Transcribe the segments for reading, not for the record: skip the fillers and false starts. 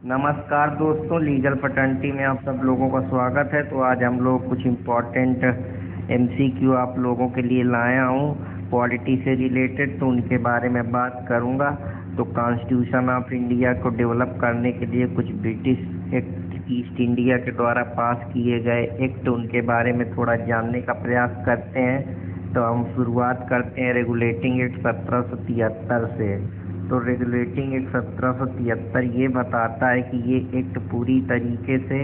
नमस्कार दोस्तों, legal paternity में आप सब लोगों का स्वागत है। तो आज हम लोग कुछ इम्पोर्टेंट एमसीक्यू आप लोगों के लिए लाया हूँ पॉलिटी से रिलेटेड, तो उनके बारे में बात करूँगा। तो कॉन्स्टिट्यूशन ऑफ इंडिया को डेवलप करने के लिए कुछ ब्रिटिश एक्ट ईस्ट इंडिया के द्वारा पास किए गए एक्ट, उनके बारे में थोड़ा जानने का प्रयास करते हैं। तो हम शुरुआत करते हैं रेगुलेटिंग एक्ट 1773 से। तो रेगुलेटिंग एक्ट 1773 ये बताता है कि ये एक्ट पूरी तरीके से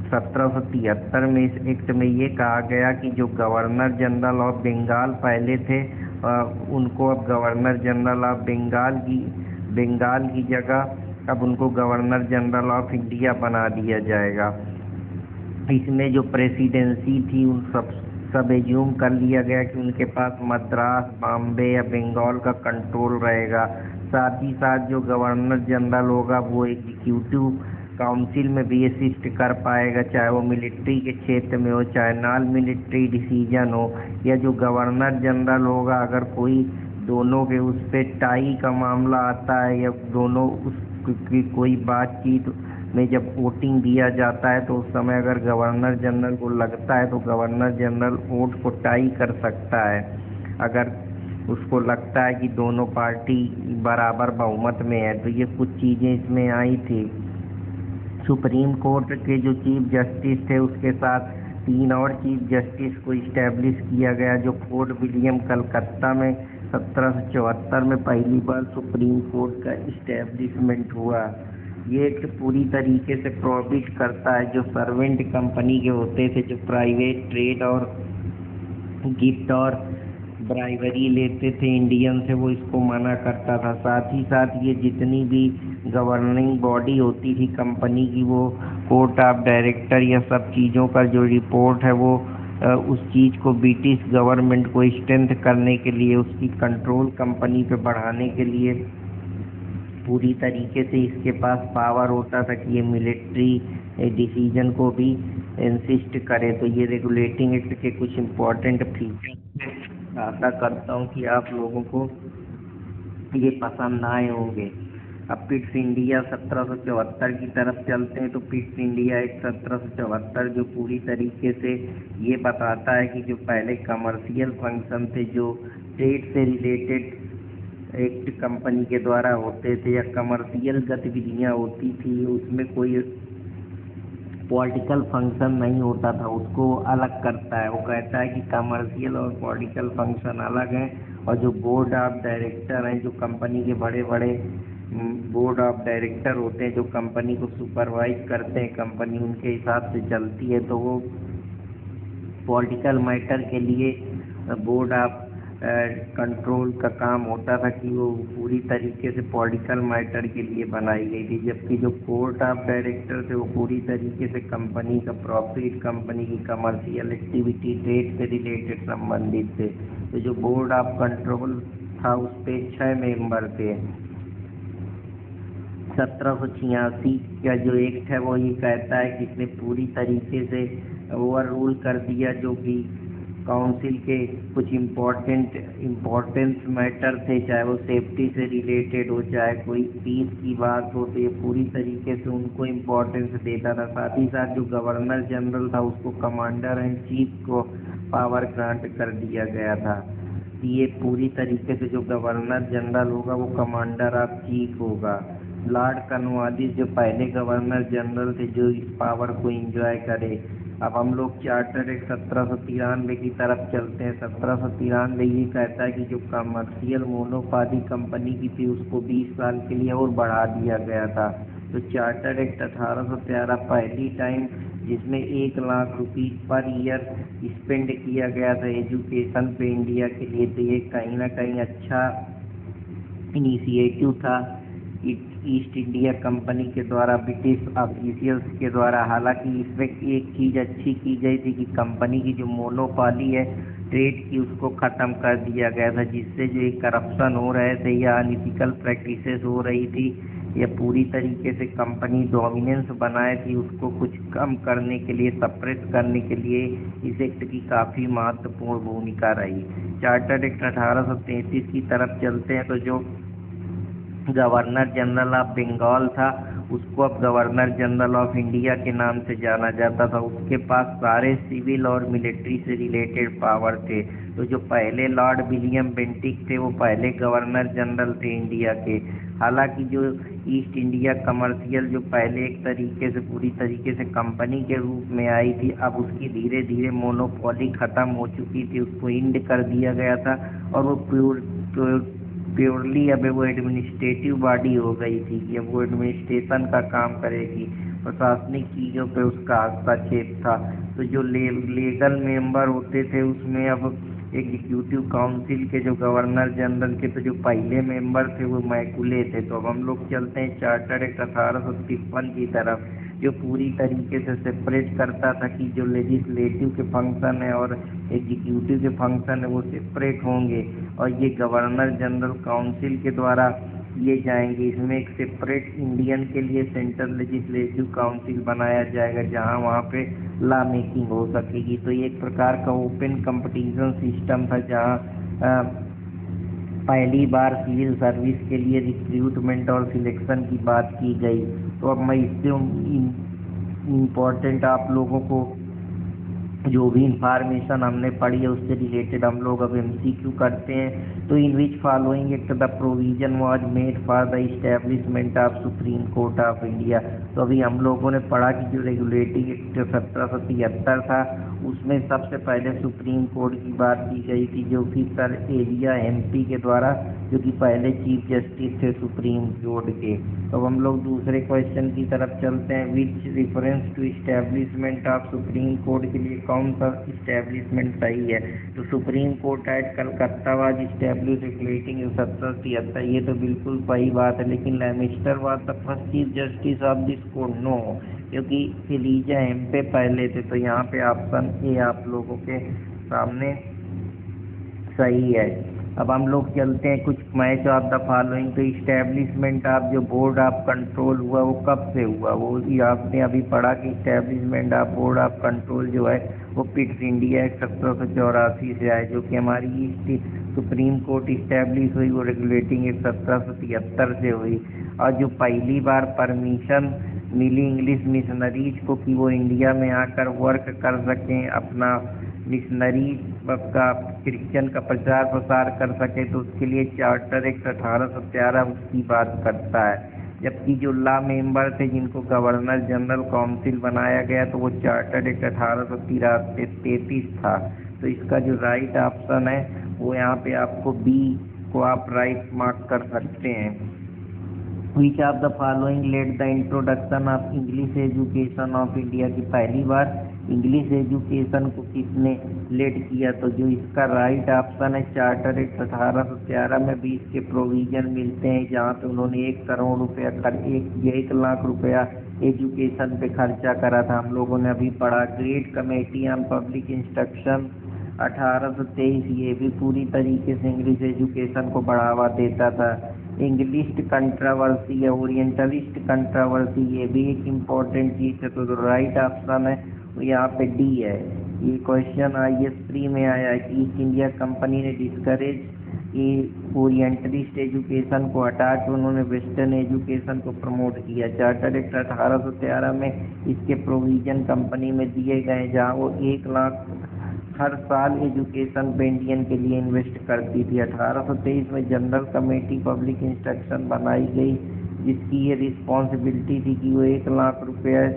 1773 में इस एक्ट में ये कहा गया कि जो गवर्नर जनरल ऑफ बंगाल पहले थे उनको अब गवर्नर जनरल ऑफ बंगाल की जगह अब उनको गवर्नर जनरल ऑफ इंडिया बना दिया जाएगा। इसमें जो प्रेसिडेंसी थी उन सब एज्यूम कर लिया गया कि उनके पास मद्रास, बॉम्बे या बंगाल का कंट्रोल रहेगा। साथ ही साथ जो गवर्नर जनरल होगा वो एग्जीक्यूटिव काउंसिल में भी असिस्ट कर पाएगा, चाहे वो मिलिट्री के क्षेत्र में हो, चाहे नॉन मिलिट्री डिसीजन हो, या जो गवर्नर जनरल होगा अगर कोई दोनों के उस पर टाई का मामला आता है या दोनों उसकी कोई बातचीत में जब वोटिंग दिया जाता है तो उस समय अगर गवर्नर जनरल को लगता है तो गवर्नर जनरल वोट को टाई कर सकता है। अगर उसको लगता है कि दोनों पार्टी बराबर बहुमत में है, तो ये कुछ चीज़ें इसमें आई थी। सुप्रीम कोर्ट के जो चीफ जस्टिस थे उसके साथ 3 और चीफ जस्टिस को इस्टेब्लिश किया गया, जो फोर्ट विलियम कलकत्ता में 1774 में पहली बार सुप्रीम कोर्ट का इस्टेब्लिशमेंट हुआ। ये एक पूरी तरीके से प्रोहिबिट करता है जो सर्वेंट कंपनी के होते थे, जो प्राइवेट ट्रेड और गिफ्ट और ब्राइवरी लेते थे इंडियन से, वो इसको मना करता था। साथ ही साथ ये जितनी भी गवर्निंग बॉडी होती थी कंपनी की, वो कोर्ट ऑफ डायरेक्टर या सब चीज़ों का जो रिपोर्ट है वो उस चीज़ को ब्रिटिश गवर्नमेंट को स्ट्रेंथ करने के लिए, उसकी कंट्रोल कंपनी पे बढ़ाने के लिए पूरी तरीके से इसके पास पावर होता था कि ये मिलिट्री डिसीजन को भी इंसिस्ट करे। तो ये रेगुलेटिंग एक्ट के कुछ इम्पोर्टेंट फीचर आशा करता हूँ कि आप लोगों को ये पसंद आए होंगे। अब पिट्स इंडिया 1774 की तरफ चलते हैं। तो पिट्स इंडिया एक्ट 1774 जो पूरी तरीके से ये बताता है कि जो पहले कमर्शियल फंक्शन थे, जो ट्रेड से रिलेटेड एक्ट कंपनी के द्वारा होते थे या कमर्शियल गतिविधियां होती थी, उसमें कोई पॉलिटिकल फंक्शन नहीं होता था, उसको अलग करता है। वो कहता है कि कमर्शियल और पॉलिटिकल फंक्शन अलग हैं, और जो बोर्ड ऑफ डायरेक्टर हैं, जो कंपनी के बड़े बड़े बोर्ड ऑफ डायरेक्टर होते हैं जो कंपनी को सुपरवाइज करते हैं, कंपनी उनके हिसाब से चलती है, तो वो पॉलिटिकल मैटर के लिए बोर्ड ऑफ कंट्रोल का काम होता था कि वो पूरी तरीके से पॉलिटिकल मैटर के लिए बनाई गई थी। जबकि जो कोर्ट ऑफ डायरेक्टर थे वो पूरी तरीके से कंपनी का प्रॉफिट, कंपनी की कमर्शियल एक्टिविटी, ट्रेड से रिलेटेड संबंधित थे। तो जो बोर्ड ऑफ कंट्रोल था उस पे 6 मेंबर थे। 1786 का जो एक्ट है वो ये कहता है कि इसने पूरी तरीके से ओवर रूल कर दिया जो कि काउंसिल के कुछ इम्पोर्टेंस मैटर थे, चाहे वो सेफ्टी से रिलेटेड हो, चाहे कोई पीस की बात हो, तो ये पूरी तरीके से उनको इम्पोर्टेंस देता था। साथ ही साथ जो गवर्नर जनरल था उसको कमांडर एंड चीफ को पावर ग्रांट कर दिया गया था। ये पूरी तरीके से जो गवर्नर जनरल होगा वो कमांडर ऑफ चीफ होगा। लॉर्ड कॉर्नवालिस जो पहले गवर्नर जनरल थे जो इस पावर को एंजॉय करे। अब हम लोग चार्टर एक्ट 1793 की तरफ चलते हैं। 1793 ये कहता है कि जो कमर्शियल मोनोपाली कंपनी की थी उसको 20 साल के लिए और बढ़ा दिया गया था। तो चार्टर एक्ट 1813 पहली टाइम जिसमें 1 lakh rupees per year spend किया गया था एजुकेशन पे इंडिया के लिए। तो ये कहीं ना कहीं अच्छा इनिशिएटिव था ईस्ट इंडिया कंपनी के द्वारा, ब्रिटिश ऑफिशियल्स के द्वारा। हालांकि इसमें एक चीज़ अच्छी की गई थी कि कंपनी की जो मोनोपाली है ट्रेड की उसको ख़त्म कर दिया गया था, जिससे जो करप्शन हो रहे थे या अनइथिकल प्रैक्टिसेस हो रही थी या पूरी तरीके से कंपनी डोमिनेंस बनाए थी उसको कुछ कम करने के लिए, सप्रेस करने के लिए इस एक्ट की काफ़ी महत्वपूर्ण भूमिका रही। चार्टर एक्ट 1833 की तरफ चलते हैं। तो जो गवर्नर जनरल ऑफ बंगाल था उसको अब गवर्नर जनरल ऑफ इंडिया के नाम से जाना जाता था। उसके पास सारे सिविल और मिलिट्री से रिलेटेड पावर थे। तो जो पहले लॉर्ड विलियम बेंटिक थे वो पहले गवर्नर जनरल थे इंडिया के। हालांकि जो ईस्ट इंडिया कमर्शियल जो पहले एक तरीके से पूरी तरीके से कंपनी के रूप में आई थी, अब उसकी धीरे धीरे मोनोपोली ख़त्म हो चुकी थी, उसको इंड कर दिया गया था और वो प्योरली अब वो एडमिनिस्ट्रेटिव बॉडी हो गई थी कि अब वो एडमिनिस्ट्रेशन का काम करेगी, प्रशासनिक चीज़ों पे उसका हस्तक्षेप था। तो जो लीगल मेंबर होते थे उसमें अब एग्जीक्यूटिव काउंसिल के जो गवर्नर जनरल के तो जो पहले मेंबर थे वो मैकुले थे। तो अब हम लोग चलते हैं चार्टर एक्ट 1853 की तरफ, जो पूरी तरीके से सेपरेट करता था कि जो लेजिस्लेटिव के फंक्शन है और एग्जीक्यूटिव के फंक्शन है वो सेपरेट होंगे और ये गवर्नर जनरल काउंसिल के द्वारा किए जाएंगे। इसमें एक सेपरेट इंडियन के लिए सेंट्रल लेजिस्लेटिव काउंसिल बनाया जाएगा जहां वहां पे लॉ मेकिंग हो सकेगी। तो ये एक प्रकार का ओपन कंपटीशन सिस्टम था जहां पहली बार सिविल सर्विस के लिए रिक्रूटमेंट और सिलेक्शन की बात की गई। तो अब मैं इससे इम्पोर्टेंट आप लोगों को जो भी इंफॉर्मेशन हमने पढ़ी है उससे रिलेटेड हम लोग अब MCQ करते हैं। तो in which following act the provision was made for the establishment of Supreme Court of India. तो अभी हम लोगों ने पढ़ा कि जो रेगुलेटिंग एक्ट 1773 था उसमें सबसे पहले सुप्रीम कोर्ट की बात की गई थी, जो कि सर एलिया MP के द्वारा, जो कि पहले चीफ जस्टिस थे सुप्रीम कोर्ट के। तो हम लोग दूसरे क्वेश्चन की तरफ चलते हैं। Which reference to establishment of Supreme Court के लिए कौन सा इस्टेब्लिशमेंट सही है? तो Supreme Court at Calcutta was establish regulating 1773, ये तो बिल्कुल सही बात है। लेकिन Lemaistre was the first chief justice of this court, no, क्योंकि एलिजा हेम्पे पहले थे। तो यहाँ पे ऑप्शन ए आप लोगों के सामने सही है। अब हम लोग चलते हैं कुछ मैच ऑफ द फॉलोइंग। तो इस्टेब्लिशमेंट ऑफ जो बोर्ड ऑफ कंट्रोल हुआ वो कब से हुआ? वो आपने अभी पढ़ा कि establishment of board of control जो है वो पिट्स इंडिया एक्ट 1784 से आए, जो कि हमारी ईस्ट सुप्रीम कोर्ट इस्टेब्लिश हुई वो रेगुलेटिंग एक्ट 1773 से हुई। और जो पहली बार परमिशन मिली इंग्लिश मिशनरीज को कि वो इंडिया में आकर वर्क कर सकें, अपना मिशनरी का क्रिश्चियन का प्रचार प्रसार कर सके, तो उसके लिए चार्टर एक्ट 1813 उसकी बात करता है। जबकि जो लॉ मेंबर थे जिनको गवर्नर जनरल काउंसिल बनाया गया तो वो चार्टर एक्ट 1833 था। तो इसका जो राइट ऑप्शन है वो यहाँ पे आपको B को आप राइट मार्क कर सकते हैं। Which of the following led the introduction of English education of India, की पहली बार इंग्लिश एजुकेशन को किसने लेड किया? तो जो इसका राइट ऑप्शन है चार्टर एक्ट 1813 में भी इसके प्रोविजन मिलते हैं, जहाँ पे उन्होंने 1 करोड़ रुपया 1 लाख रुपया एजुकेशन पे खर्चा करा था। हम लोगों ने अभी पढ़ा great committee on public instruction 1823, ये भी पूरी तरीके से इंग्लिश एजुकेशन को बढ़ावा देता था। इंग्लिश कंट्रावर्सी या ओरिएंटलिस्ट कंट्रावर्सी, ये भी एक इम्पोर्टेंट चीज़ है। तो जो राइट ऑप्शन है वो यहाँ पे D है। ये क्वेश्चन IS 3 में आया है कि ईस्ट इंडिया कंपनी ने डिस्करेज ये ओरिएंटलिस्ट एजुकेशन को हटा के उन्होंने वेस्टर्न एजुकेशन को प्रमोट किया। चार्टर एक्ट 1813 में इसके प्रोविजन कंपनी में दिए गए, जहाँ वो 1 लाख हर साल एजुकेशन पे इंडियन के लिए इन्वेस्ट करती थी। 1823 में जनरल कमेटी पब्लिक इंस्ट्रक्शन बनाई गई, जिसकी ये रिस्पॉन्सिबिलिटी थी कि वो 1 लाख रुपये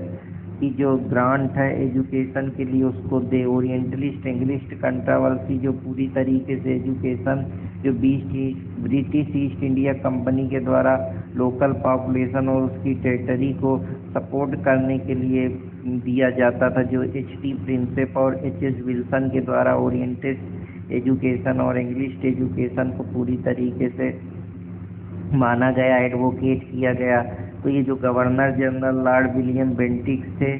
की जो ग्रांट है एजुकेशन के लिए उसको दे। ओरिएंटलिस्ट इंग्लिश कंट्रावर्सी जो पूरी तरीके से एजुकेशन जो ब्रिटिश ईस्ट इंडिया कंपनी के द्वारा लोकल पॉपुलेशन और उसकी टेरिटरी को सपोर्ट करने के लिए दिया जाता था, जो H.T. प्रिंसेप और H.S. विल्सन के द्वारा ओरिएंटेड एजुकेशन और इंग्लिश एजुकेशन को पूरी तरीके से माना गया, एडवोकेट किया गया। तो ये जो governor general Lord William Bentinck थे,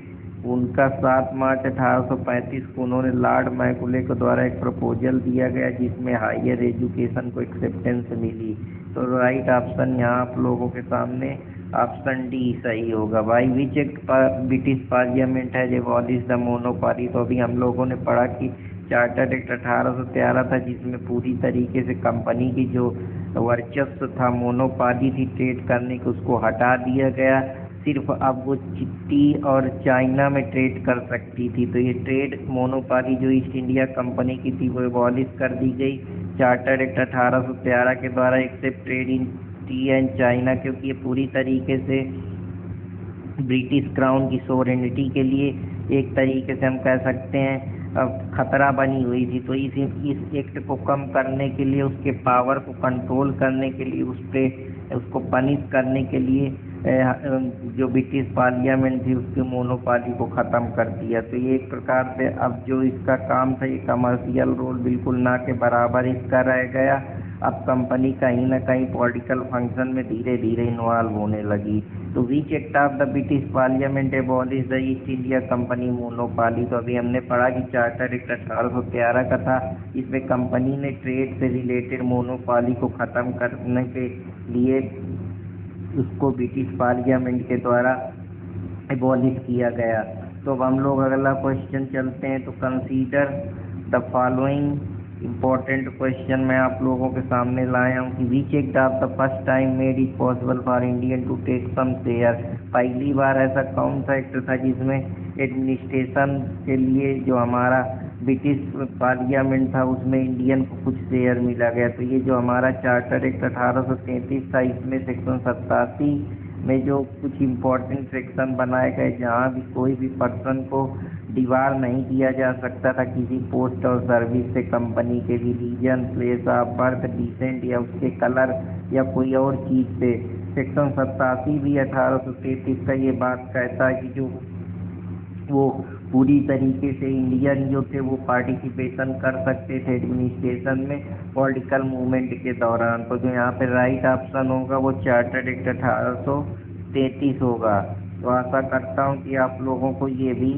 उनका 7 मार्च 1835 को उन्होंने लॉर्ड मैकुले के द्वारा एक प्रपोजल दिया गया जिसमें हायर एजुकेशन को एक्सेप्टेंस मिली। तो राइट ऑप्शन यहाँ आप लोगों के सामने ऑप्शन D सही होगा। भाई विच एक्ट ब्रिटिश पार्लियामेंट है एबॉलिश द मोनोपोली। तो अभी हम लोगों ने पढ़ा कि चार्टर एक्ट 1813 था, जिसमें पूरी तरीके से कंपनी की जो वर्चस्व था, मोनोपोली थी ट्रेड करने की, उसको हटा दिया गया। सिर्फ अब वो चिट्टी और चाइना में ट्रेड कर सकती थी। तो ये ट्रेड मोनोपाली जो ईस्ट इंडिया कंपनी की थी वो एबॉलिश कर दी गई चार्टर एक्ट 1813 के द्वारा, except trade in tea and China, क्योंकि ये पूरी तरीके से ब्रिटिश क्राउन की सोवरेनिटी के लिए एक तरीके से हम कह सकते हैं खतरा बनी हुई थी। तो इस एक्ट को कम करने के लिए, उसके पावर को कंट्रोल करने के लिए, उसको पनिश करने के लिए जो ब्रिटिश पार्लियामेंट थी उसके मोनोपाली को ख़त्म कर दिया। तो ये एक प्रकार से अब जो इसका काम था, ये कमर्शियल रोल बिल्कुल ना के बराबर इसका रह गया। अब कंपनी कहीं ना कहीं पॉलिटिकल फंक्शन में धीरे धीरे इन्वॉल्व होने लगी। तो which act of the British Parliament abolish the East India Company monopoly. तो अभी हमने पढ़ा कि चार्टर एक्ट 1813 का था। इसमें कंपनी ने ट्रेड से रिलेटेड मोनोपाली को ख़त्म करने के लिए उसको ब्रिटिश पार्लियामेंट के द्वारा एबॉलिश किया गया। तो अब हम लोग अगला क्वेश्चन चलते हैं। तो consider the following important question मैं आप लोगों के सामने लाया हूँ कि which act of the first time made it possible for Indian to take some share. पहली बार ऐसा कौन सा एक्ट था जिसमें एडमिनिस्ट्रेशन के लिए जो हमारा ब्रिटिश पार्लियामेंट था उसमें इंडियन को कुछ शेयर मिला गया। तो ये जो हमारा चार्टर एक्ट 1833 था, इसमें सेक्शन 87 में जो कुछ इम्पोर्टेंट सेक्शन बनाए गए जहाँ भी कोई भी पर्सन को डिबार नहीं किया जा सकता था किसी पोस्ट और सर्विस से कंपनी के religion, place of birth, descent या उसके कलर या कोई और चीज़ से। सेक्शन 87 भी 1833 का ये बात कहता है कि जो वो पूरी तरीके से इंडियन जो थे वो पार्टिसिपेशन कर सकते थे एडमिनिस्ट्रेशन में पॉलिटिकल मूवमेंट के दौरान। तो जो यहाँ पे राइट ऑप्शन होगा वो चार्टर्ड एक्ट 1833 होगा। तो आशा करता हूँ कि आप लोगों को ये भी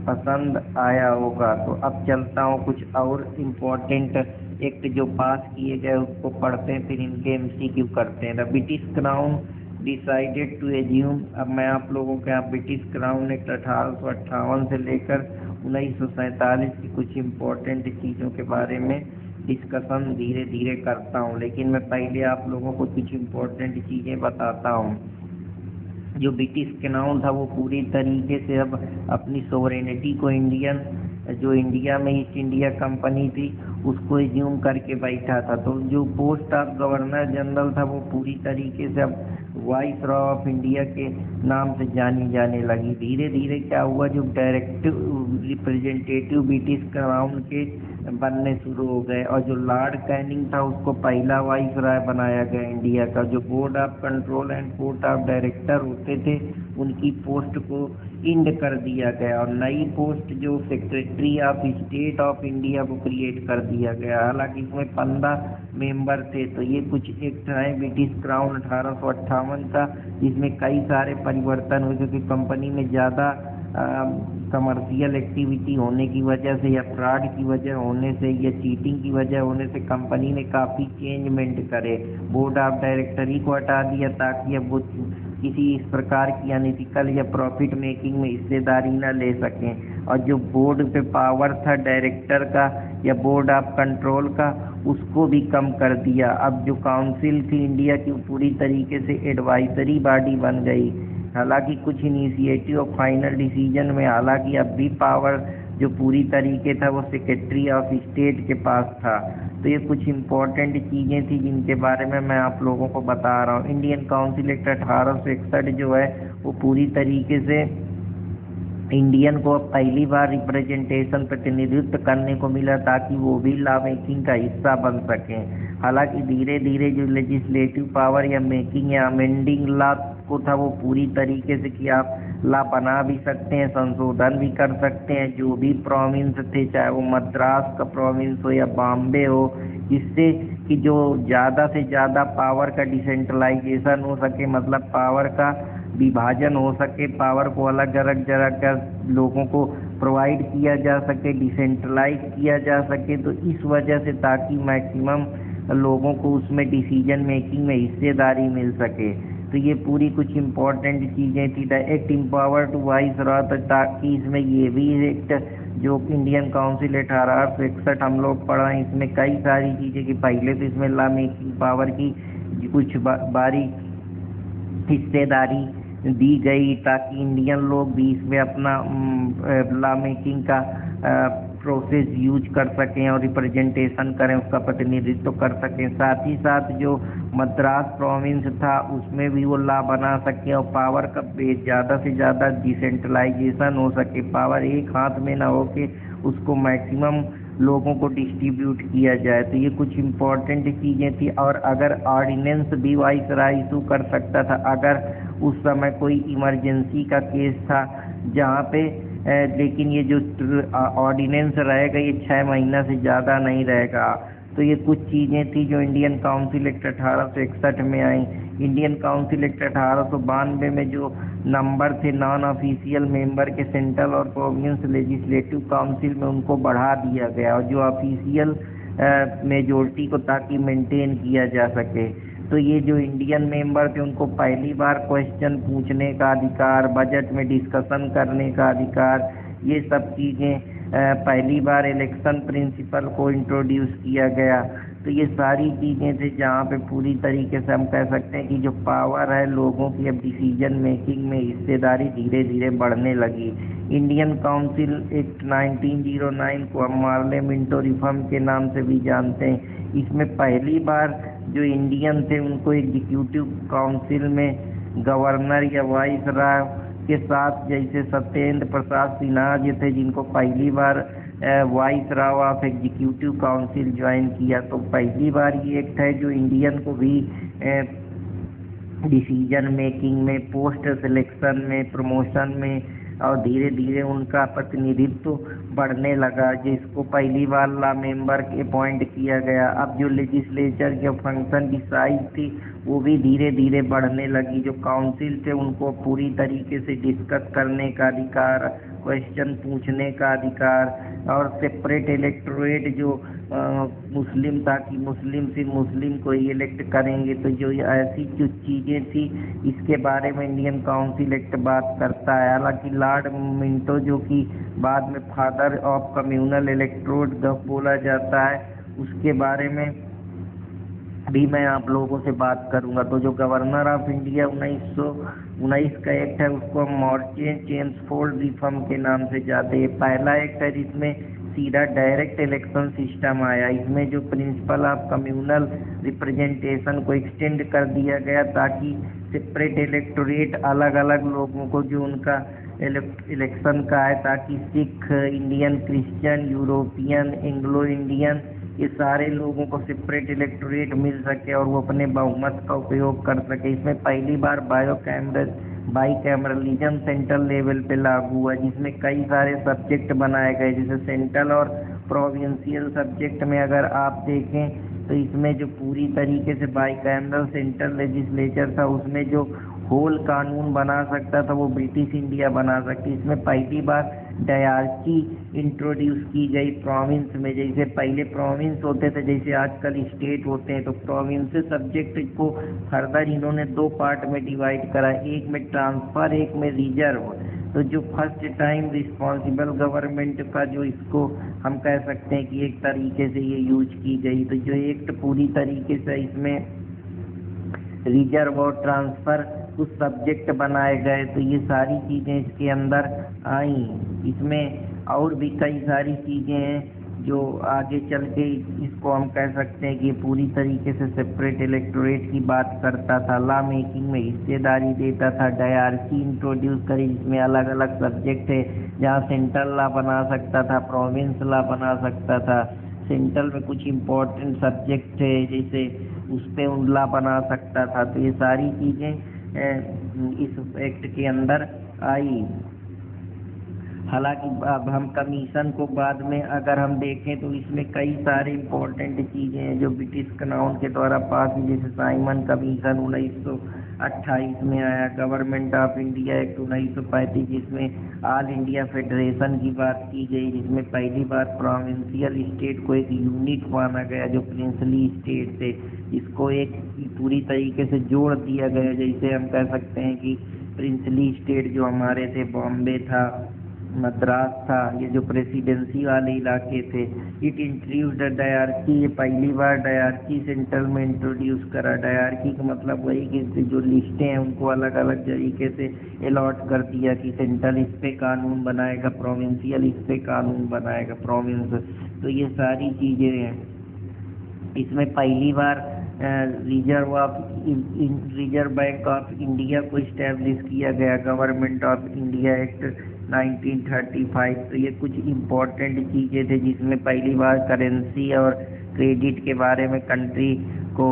पसंद आया होगा। तो अब चलता हूँ कुछ और इम्पोर्टेंट एक्ट जो पास किए गए उसको पढ़ते हैं, फिर इनके एमसीक्यू करते हैं। The British crown decided to assume. अब मैं आप लोगों के यहाँ ब्रिटिश क्राउन एक्ट 1858 से लेकर 1947 की कुछ इम्पोर्टेंट चीज़ों के बारे में डिस्कशन धीरे धीरे करता हूँ, लेकिन मैं पहले आप लोगों को कुछ इम्पोर्टेंट चीज़ें बताता हूँ। जो ब्रिटिश क्राउन था वो पूरी तरीके से अब अपनी सोवरेनिटी को जो इंडिया में ईस्ट इंडिया कंपनी थी उसको एज्यूम करके बैठा था। तो जो पोस्ट ऑफ गवर्नर जनरल था वो पूरी तरीके से अब वाइसरॉय ऑफ इंडिया के नाम से जानी जाने लगी। धीरे धीरे क्या हुआ, जो डायरेक्ट रिप्रेजेंटेटिव ब्रिटिश क्राउन के बनने शुरू हो गए और जो लॉर्ड कैनिंग था उसको पहला वाइसरॉय बनाया गया इंडिया का। जो board of control and board of director होते थे उनकी पोस्ट को इंड कर दिया गया और नई पोस्ट जो secretary of state of India को क्रिएट कर दिया गया। हालांकि इसमें 15 मेंबर थे। तो ये कुछ एक्ट है ब्रिटिश क्राउन 1858 का, जिसमें कई सारे परिवर्तन हुए क्योंकि कंपनी में ज़्यादा कमर्शियल एक्टिविटी होने की वजह से या फ्रॉड की वजह होने से या चीटिंग की वजह होने से कंपनी ने काफ़ी चेंजमेंट करे। बोर्ड ऑफ डायरेक्टर ही को हटा दिया ताकि अब वो किसी इस प्रकार की अनइथिकल या प्रॉफिट मेकिंग में हिस्सेदारी न ले सकें। और जो बोर्ड पे पावर था डायरेक्टर का या बोर्ड ऑफ कंट्रोल का उसको भी कम कर दिया। अब जो काउंसिल थी इंडिया की पूरी तरीके से एडवाइजरी बॉडी बन गई। हालांकि कुछ इनिशिएटिव और फाइनल डिसीजन में हालांकि अब भी पावर जो पूरी तरीके था वो सेक्रेटरी ऑफ स्टेट के पास था। तो ये कुछ इम्पोर्टेंट चीज़ें थी जिनके बारे में मैं आप लोगों को बता रहा हूँ। इंडियन काउंसिल एक्ट 1861 जो है वो पूरी तरीके से इंडियन को पहली बार रिप्रेजेंटेशन प्रतिनिधित्व करने को मिला ताकि वो भी लॉ मेकिंग का हिस्सा बन सकें। हालांकि धीरे धीरे जो लेजिस्लेटिव पावर या मेकिंग या अमेंडिंग लॉ को था वो पूरी तरीके से कि आप लॉ बना भी सकते हैं, संशोधन भी कर सकते हैं। जो भी प्रोविंस थे, चाहे वो मद्रास का प्रोविंस हो या बॉम्बे हो, जिससे कि जो ज़्यादा से ज़्यादा पावर का डिसेंट्रलाइजेशन हो सके, मतलब पावर का विभाजन हो सके, पावर को अलग अलग जगह कर लोगों को प्रोवाइड किया जा सके, डिसेंट्रलाइज किया जा सके। तो इस वजह से ताकि मैक्सिमम लोगों को उसमें डिसीजन मेकिंग में हिस्सेदारी मिल सके। तो ये पूरी कुछ इम्पोर्टेंट चीज़ें थी। The act empower to viceroy, ताकि इसमें ये भी एक्ट जो इंडियन काउंसिल 1861 हम लोग पढ़ा है, इसमें कई सारी चीज़ें कि पहले तो इसमें लॉ मेकिंग पावर की कुछ बारी हिस्सेदारी दी गई ताकि इंडियन लोग भी इसमें अपना लॉ मेकिंग का प्रोसेस यूज कर सकें और रिप्रेजेंटेशन करें, उसका प्रतिनिधित्व कर सकें। साथ ही साथ जो मद्रास प्रोविंस था उसमें भी वो लॉ बना सकें और पावर का ज़्यादा से ज़्यादा डिसेंट्रलाइजेशन हो सके, पावर एक हाथ में ना हो के उसको मैक्सिमम लोगों को डिस्ट्रीब्यूट किया जाए। तो ये कुछ इम्पोर्टेंट चीज़ें थी। और अगर ऑर्डिनेंस भी वाइसराय इशू कर सकता था अगर उस समय कोई इमरजेंसी का केस था जहाँ पे लेकिन ये जो ऑर्डिनेंस रहेगा ये 6 महीना से ज़्यादा नहीं रहेगा। तो ये कुछ चीज़ें थी जो इंडियन काउंसिल एक्ट 1861 में आई। इंडियन काउंसिल एक्ट 1892 में जो नंबर थे नॉन ऑफिशियल मेंबर के सेंट्रल और प्रोविंस लेजिस्लेटिव काउंसिल में उनको बढ़ा दिया गया और जो ऑफिशियल मेजोरिटी को ताकि मेंटेन किया जा सके। तो ये जो इंडियन मेंबर थे उनको पहली बार क्वेश्चन पूछने का अधिकार, बजट में डिस्कशन करने का अधिकार, ये सब चीज़ें पहली बार इलेक्शन प्रिंसिपल को इंट्रोड्यूस किया गया। तो ये सारी चीज़ें थे जहाँ पे पूरी तरीके से हम कह सकते हैं कि जो पावर है लोगों की अब डिसीजन मेकिंग में हिस्सेदारी धीरे धीरे बढ़ने लगी। इंडियन काउंसिल एक्ट 1909 को हम मार्ले मिंटो रिफॉर्म के नाम से भी जानते हैं। इसमें पहली बार जो इंडियन थे उनको एग्जीक्यूटिव काउंसिल में गवर्नर या वाइसराय के साथ, जैसे सत्येंद्र प्रसाद सिन्हा जी थे जिनको पहली बार viceroy of executive council join किया। तो पहली बार ये एक्ट है जो इंडियन को भी डिसीजन मेकिंग में, पोस्ट सिलेक्शन में, प्रमोशन में और धीरे धीरे उनका प्रतिनिधित्व बढ़ने लगा, जिसको पहली बार लॉ मेंबर के अपॉइंट किया गया। अब जो लेजिस्लेचर के फंक्शन की साइज थी वो भी धीरे धीरे बढ़ने लगी। जो काउंसिल थे उनको पूरी तरीके से डिस्कस करने का अधिकार, क्वेश्चन पूछने का अधिकार और सेपरेट इलेक्टोरेट जो मुस्लिम था कि मुस्लिम से मुस्लिम को ही इलेक्ट करेंगे। तो जो ऐसी जो चीज़ें थी इसके बारे में इंडियन काउंसिल एक्ट बात करता है। हालांकि लॉर्ड मिंटो जो कि बाद में फादर ऑफ कम्युनल इलेक्टोरेट बोला जाता है, उसके बारे में भी मैं आप लोगों से बात करूंगा। तो जो गवर्नर ऑफ इंडिया 1919 का एक्ट है उसको हम मॉर्चेंट चेम्सफोर्ड रिफॉर्म के नाम से जानते हैं। पहला एक्ट है जिसमें सीधा डायरेक्ट इलेक्शन सिस्टम आया। इसमें जो प्रिंसिपल ऑफ कम्युनल रिप्रेजेंटेशन को एक्सटेंड कर दिया गया ताकि सेपरेट इलेक्टोरेट अलग अलग लोगों को जो उनका इलेक्शन का है, ताकि Sikh, Indian, Christian, European, Anglo Indian ये सारे लोगों को सेपरेट इलेक्टोरेट मिल सके और वो अपने बहुमत का उपयोग कर सके। इसमें पहली बार बाईकैमरलिज्म सेंट्रल लेवल पे लागू हुआ, जिसमें कई सारे सब्जेक्ट बनाए गए। जैसे सेंट्रल और प्रोविंशियल सब्जेक्ट में अगर आप देखें तो इसमें जो पूरी तरीके से बाईकैमरल सेंट्रल लेजिस्लेचर था उसमें जो होल कानून बना सकता था वो ब्रिटिश इंडिया बना सकती। इसमें पहली बार डायरकी इंट्रोड्यूस की गई प्रोविंस में। जैसे पहले प्रोविंस होते थे, जैसे आजकल स्टेट होते हैं, तो प्रोविंस सब्जेक्ट को फर्दर इन्होंने 2 पार्ट में डिवाइड करा, एक में ट्रांसफ़र, एक में रिजर्व। तो जो फर्स्ट टाइम रिस्पॉन्सिबल गवर्नमेंट का जो इसको हम कह सकते हैं कि एक तरीके से ये यूज की गई। तो जो एक्ट पूरी तरीके से इसमें रिजर्व और ट्रांसफ़र कुछ सब्जेक्ट बनाए गए। तो ये सारी चीज़ें इसके अंदर आई। इसमें और भी कई सारी चीज़ें हैं जो आगे चल के इसको हम कह सकते हैं कि पूरी तरीके से सेपरेट इलेक्टोरेट की बात करता था, लॉ मेकिंग में हिस्सेदारी देता था। डायरकी इंट्रोड्यूस करी जिसमें अलग अलग सब्जेक्ट है, जहाँ सेंट्रल लॉ बना सकता था, प्रोविंस लॉ बना सकता था। सेंट्रल में कुछ इम्पोर्टेंट सब्जेक्ट थे जैसे उस पर लॉ बना सकता था। तो ये सारी चीज़ें इस एक्ट के अंदर आई। हालांकि अब हम कमीशन को बाद में अगर हम देखें तो इसमें कई सारे इम्पोर्टेंट चीज़ें हैं जो ब्रिटिश क्राउन के द्वारा पास हुई। जैसे साइमन कमीशन 1928 में आया, गवर्नमेंट ऑफ इंडिया एक्ट 1935 जिसमें ऑल इंडिया फेडरेशन की बात की गई, जिसमें पहली बार प्रोविंशियल स्टेट को एक यूनिट माना गया जो प्रिंसली स्टेट थे, इसको एक पूरी तरीके से जोड़ दिया गया। जैसे हम कह सकते हैं कि प्रिंसली स्टेट जो हमारे थे बॉम्बे था, मद्रास था, ये जो प्रेसिडेंसी वाले इलाके थे। इट इंट्रोड्यूस्ड डायरकी, ये पहली बार डायरकी सेंट्रल में इंट्रोड्यूस करा। डायरकी का मतलब वही कि जो लिस्टें हैं उनको अलग अलग तरीके से अलॉट कर दिया कि सेंट्रल इस पे कानून बनाएगा, प्रोविंशियल इस पे कानून बनाएगा, प्रोविंस। तो ये सारी चीज़ें हैं। इसमें पहली बार रिजर्व बैंक ऑफ इंडिया को इस्टेब्लिश किया गया, गवर्नमेंट ऑफ इंडिया एक्ट 1935। तो ये कुछ इम्पोर्टेंट चीज़ें थे जिसमें पहली बार करेंसी और क्रेडिट के बारे में कंट्री को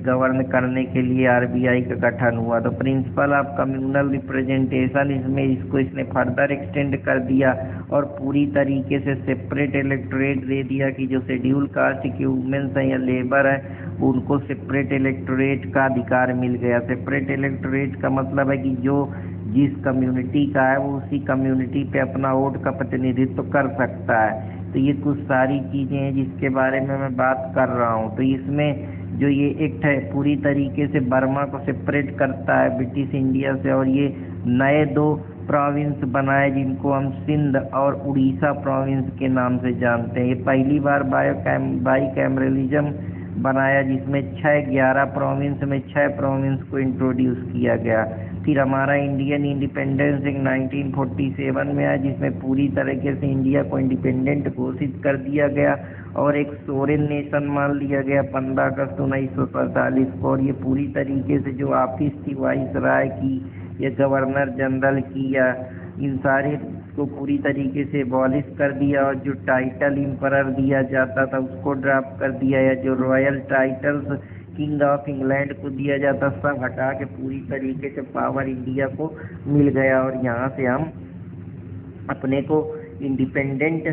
गवर्न करने के लिए आरबीआई का गठन हुआ। तो प्रिंसिपल ऑफ कम्युनल रिप्रेजेंटेशन इसमें इसने फर्दर एक्सटेंड कर दिया और पूरी तरीके से सेपरेट इलेक्टोरेट दे दिया कि जो शेड्यूल कास्ट के वुमेन्स हैं या लेबर है उनको सेपरेट इलेक्टोरेट का अधिकार मिल गया। सेपरेट इलेक्टोरेट का मतलब है कि जो जिस कम्युनिटी का है वो उसी कम्युनिटी पे अपना वोट का प्रतिनिधित्व कर सकता है। तो ये कुछ सारी चीज़ें हैं जिसके बारे में मैं बात कर रहा हूँ। तो इसमें जो ये एक्ट है पूरी तरीके से बर्मा को सेपरेट करता है ब्रिटिश इंडिया से, और ये नए 2 प्रोविंस बनाए जिनको हम सिंध और उड़ीसा प्रोविंस के नाम से जानते हैं। ये पहली बार बाई कैमरलिज्म बनाया जिसमें 11 प्रोविंस में 6 प्रोविंस को इंट्रोड्यूस किया गया। फिर हमारा इंडियन इंडिपेंडेंस एक 1947 में आया जिसमें पूरी तरीके से इंडिया को इंडिपेंडेंट घोषित कर दिया गया और एक सोरेन नेशन मान लिया गया 15 अगस्त 1947 को। और ये पूरी तरीके से जो ऑफिस थी वाइसराय की या गवर्नर जनरल की या इन सारे को पूरी तरीके से एबॉलिश कर दिया और जो टाइटल इम्परर दिया जाता था उसको ड्रॉप कर दिया, या जो royal titles king of England को दिया जाता सब हटा के पूरी तरीके से पावर इंडिया को मिल गया और यहाँ से हम अपने को इंडिपेंडेंट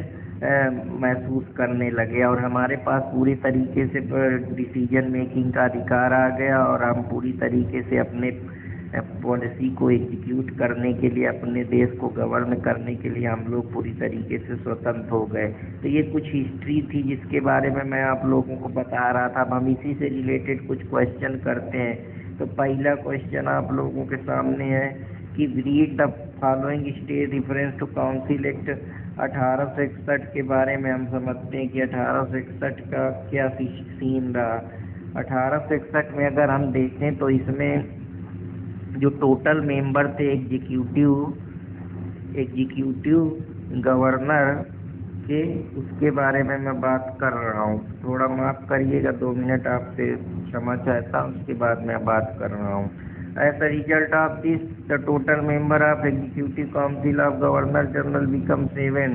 महसूस करने लगे और हमारे पास पूरी तरीके से डिसीजन मेकिंग का अधिकार आ गया और हम पूरी तरीके से अपने पॉलिसी को एग्जीक्यूट करने के लिए, अपने देश को गवर्न करने के लिए हम लोग पूरी तरीके से स्वतंत्र हो गए। तो ये कुछ हिस्ट्री थी जिसके बारे में मैं आप लोगों को बता रहा था। अब हम इसी से रिलेटेड कुछ क्वेश्चन करते हैं। तो पहला क्वेश्चन आप लोगों के सामने है कि read the following state reference to council act 1861 के बारे में हम समझते हैं कि 1861 का क्या सीन रहा। 1861 में अगर हम देखें तो इसमें जो टोटल मेंबर थे एग्जीक्यूटिव गवर्नर के, उसके बारे में मैं बात कर रहा हूँ। थोड़ा माफ़ करिएगा, 2 मिनट आपसे क्षमा चाहता हूँ, उसके बाद मैं बात कर रहा हूँ। As a result of this the total member of executive council of governor general become 7।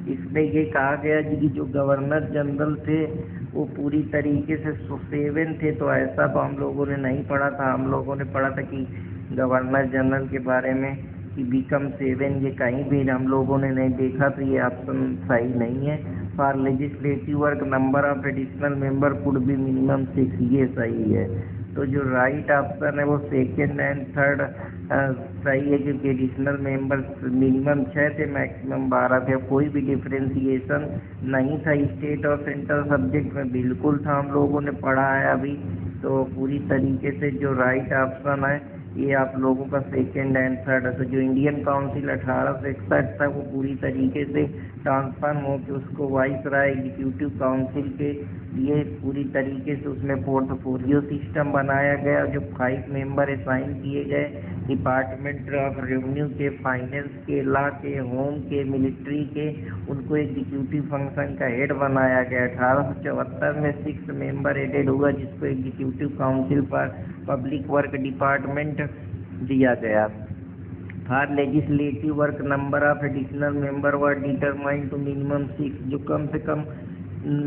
इसमें ये कहा गया कि जो गवर्नर जनरल थे वो पूरी तरीके से 7 थे। तो ऐसा तो हम लोगों ने नहीं पढ़ा था। हम लोगों ने पढ़ा था कि गवर्नर जनरल के बारे में कि बिकम 7, ये कहीं भी हम लोगों ने नहीं देखा। तो ये ऑप्शन सही नहीं है। For legislative work number of additional member could be minimum 6, ये सही है। तो जो राइट ऑप्शन है वो सेकेंड एंड थर्ड सही है, क्योंकि एडिशनल मेंबर मिनिमम 6 थे, मैक्सिमम 12 थे। कोई भी डिफ्रेंसिएशन नहीं था स्टेट और सेंट्रल सब्जेक्ट में, बिल्कुल था, हम लोगों ने पढ़ा है अभी। तो पूरी तरीके से जो राइट ऑप्शन है ये आप लोगों का सेकेंड एंड थर्ड है। तो जो इंडियन काउंसिल 1861 था वो पूरी तरीके से ट्रांसफॉर्म हो के उसको वाइसराय एग्जीक्यूटिव काउंसिल के लिए पूरी तरीके से उसमें पोर्टफोलियो सिस्टम बनाया गया। जो 5 मेंबर असाइन किए गए डिपार्टमेंट ऑफ रेवेन्यू के, फाइनेंस के, लॉ के, होम के, मिलिट्री के, उनको एग्जीक्यूटिव फंक्शन का हेड बनाया गया। 1874 में 6 मेंबर एडेड हुआ जिसको एग्जीक्यूटिव काउंसिल पर पब्लिक वर्क डिपार्टमेंट दिया गया। For legislative work number of additional member were determined to minimum 6। जो कम से कम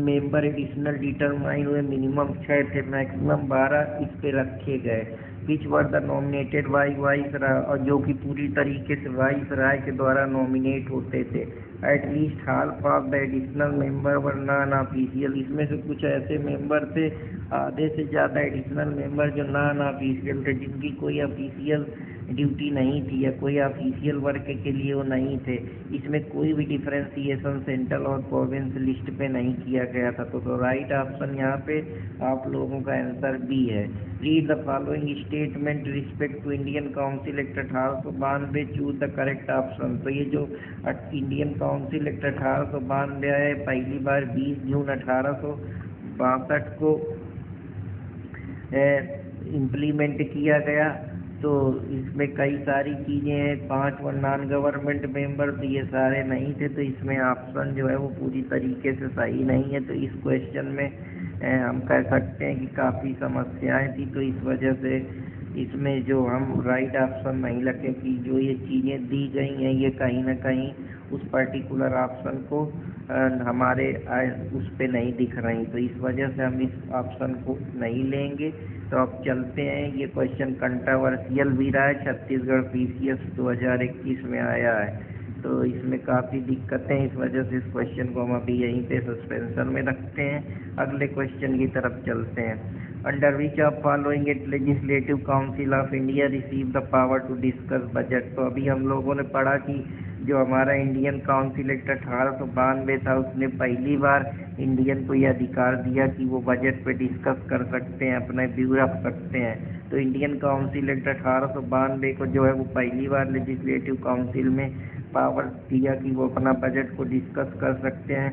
मेंबर एडिशनल डिटरमाइन हुए मिनिमम 6 थे, मैक्सिमम 12 इस पे रखे गए। Which were the nominated by viceroy, और जो कि पूरी तरीके से वाइसराय के द्वारा नॉमिनेट होते थे। At least half of the additional member were non official. इसमें से कुछ ऐसे मेंबर थे, आधे से ज़्यादा एडिशनल मेंबर जो नॉन ऑफिशियल थे, जिनकी कोई ऑफिशियल ड्यूटी नहीं थी या कोई ऑफिशियल वर्क के लिए वो नहीं थे। इसमें कोई भी डिफ्रेंसिएशन सेंट्रल और प्रोविंस लिस्ट पे नहीं किया गया था। तो राइट ऑप्शन यहाँ पे आप लोगों का आंसर बी है। Read the following statement respect to Indian council act 1892, choose the correct option. तो ये जो इंडियन काउंसिल एक्ट 1892 है, पहली बार 20 जून 1862 को इम्प्लीमेंट किया गया। तो इसमें कई सारी चीज़ें हैं, 5 व नॉन गवर्नमेंट मेंबर, तो ये सारे नहीं थे। तो इसमें ऑप्शन जो है वो पूरी तरीके से सही नहीं है। तो इस क्वेश्चन में हम कह सकते हैं कि काफ़ी समस्याएं थी। तो इस वजह से इसमें जो हम राइट ऑप्शन नहीं लगे कि जो ये चीज़ें दी गई हैं ये कहीं ना कहीं उस पर्टिकुलर ऑप्शन को हमारे उस पे नहीं दिख रही। तो इस वजह से हम इस ऑप्शन को नहीं लेंगे। तो अब चलते हैं, ये क्वेश्चन कंट्रोवर्शियल भी रहा है, छत्तीसगढ़ पीसीएस 2021 में आया है। तो इसमें काफ़ी दिक्कतें, इस वजह से इस क्वेश्चन को हम अभी यहीं पे सस्पेंशन में रखते हैं। अगले क्वेश्चन की तरफ चलते हैं। Under which of following it legislative council of India receive the power to discuss budget. तो अभी हम लोगों ने पढ़ा कि जो हमारा इंडियन काउंसिल एक्ट 1892 था, उसने पहली बार इंडियन को यह अधिकार दिया कि वो बजट पे डिस्कस कर सकते हैं, अपना व्यू रख सकते हैं। तो इंडियन काउंसिल एक्ट 1892 को जो है वो पहली बार लेजिस्लेटिव काउंसिल में पावर दिया कि वो अपना बजट को डिस्कस कर सकते हैं।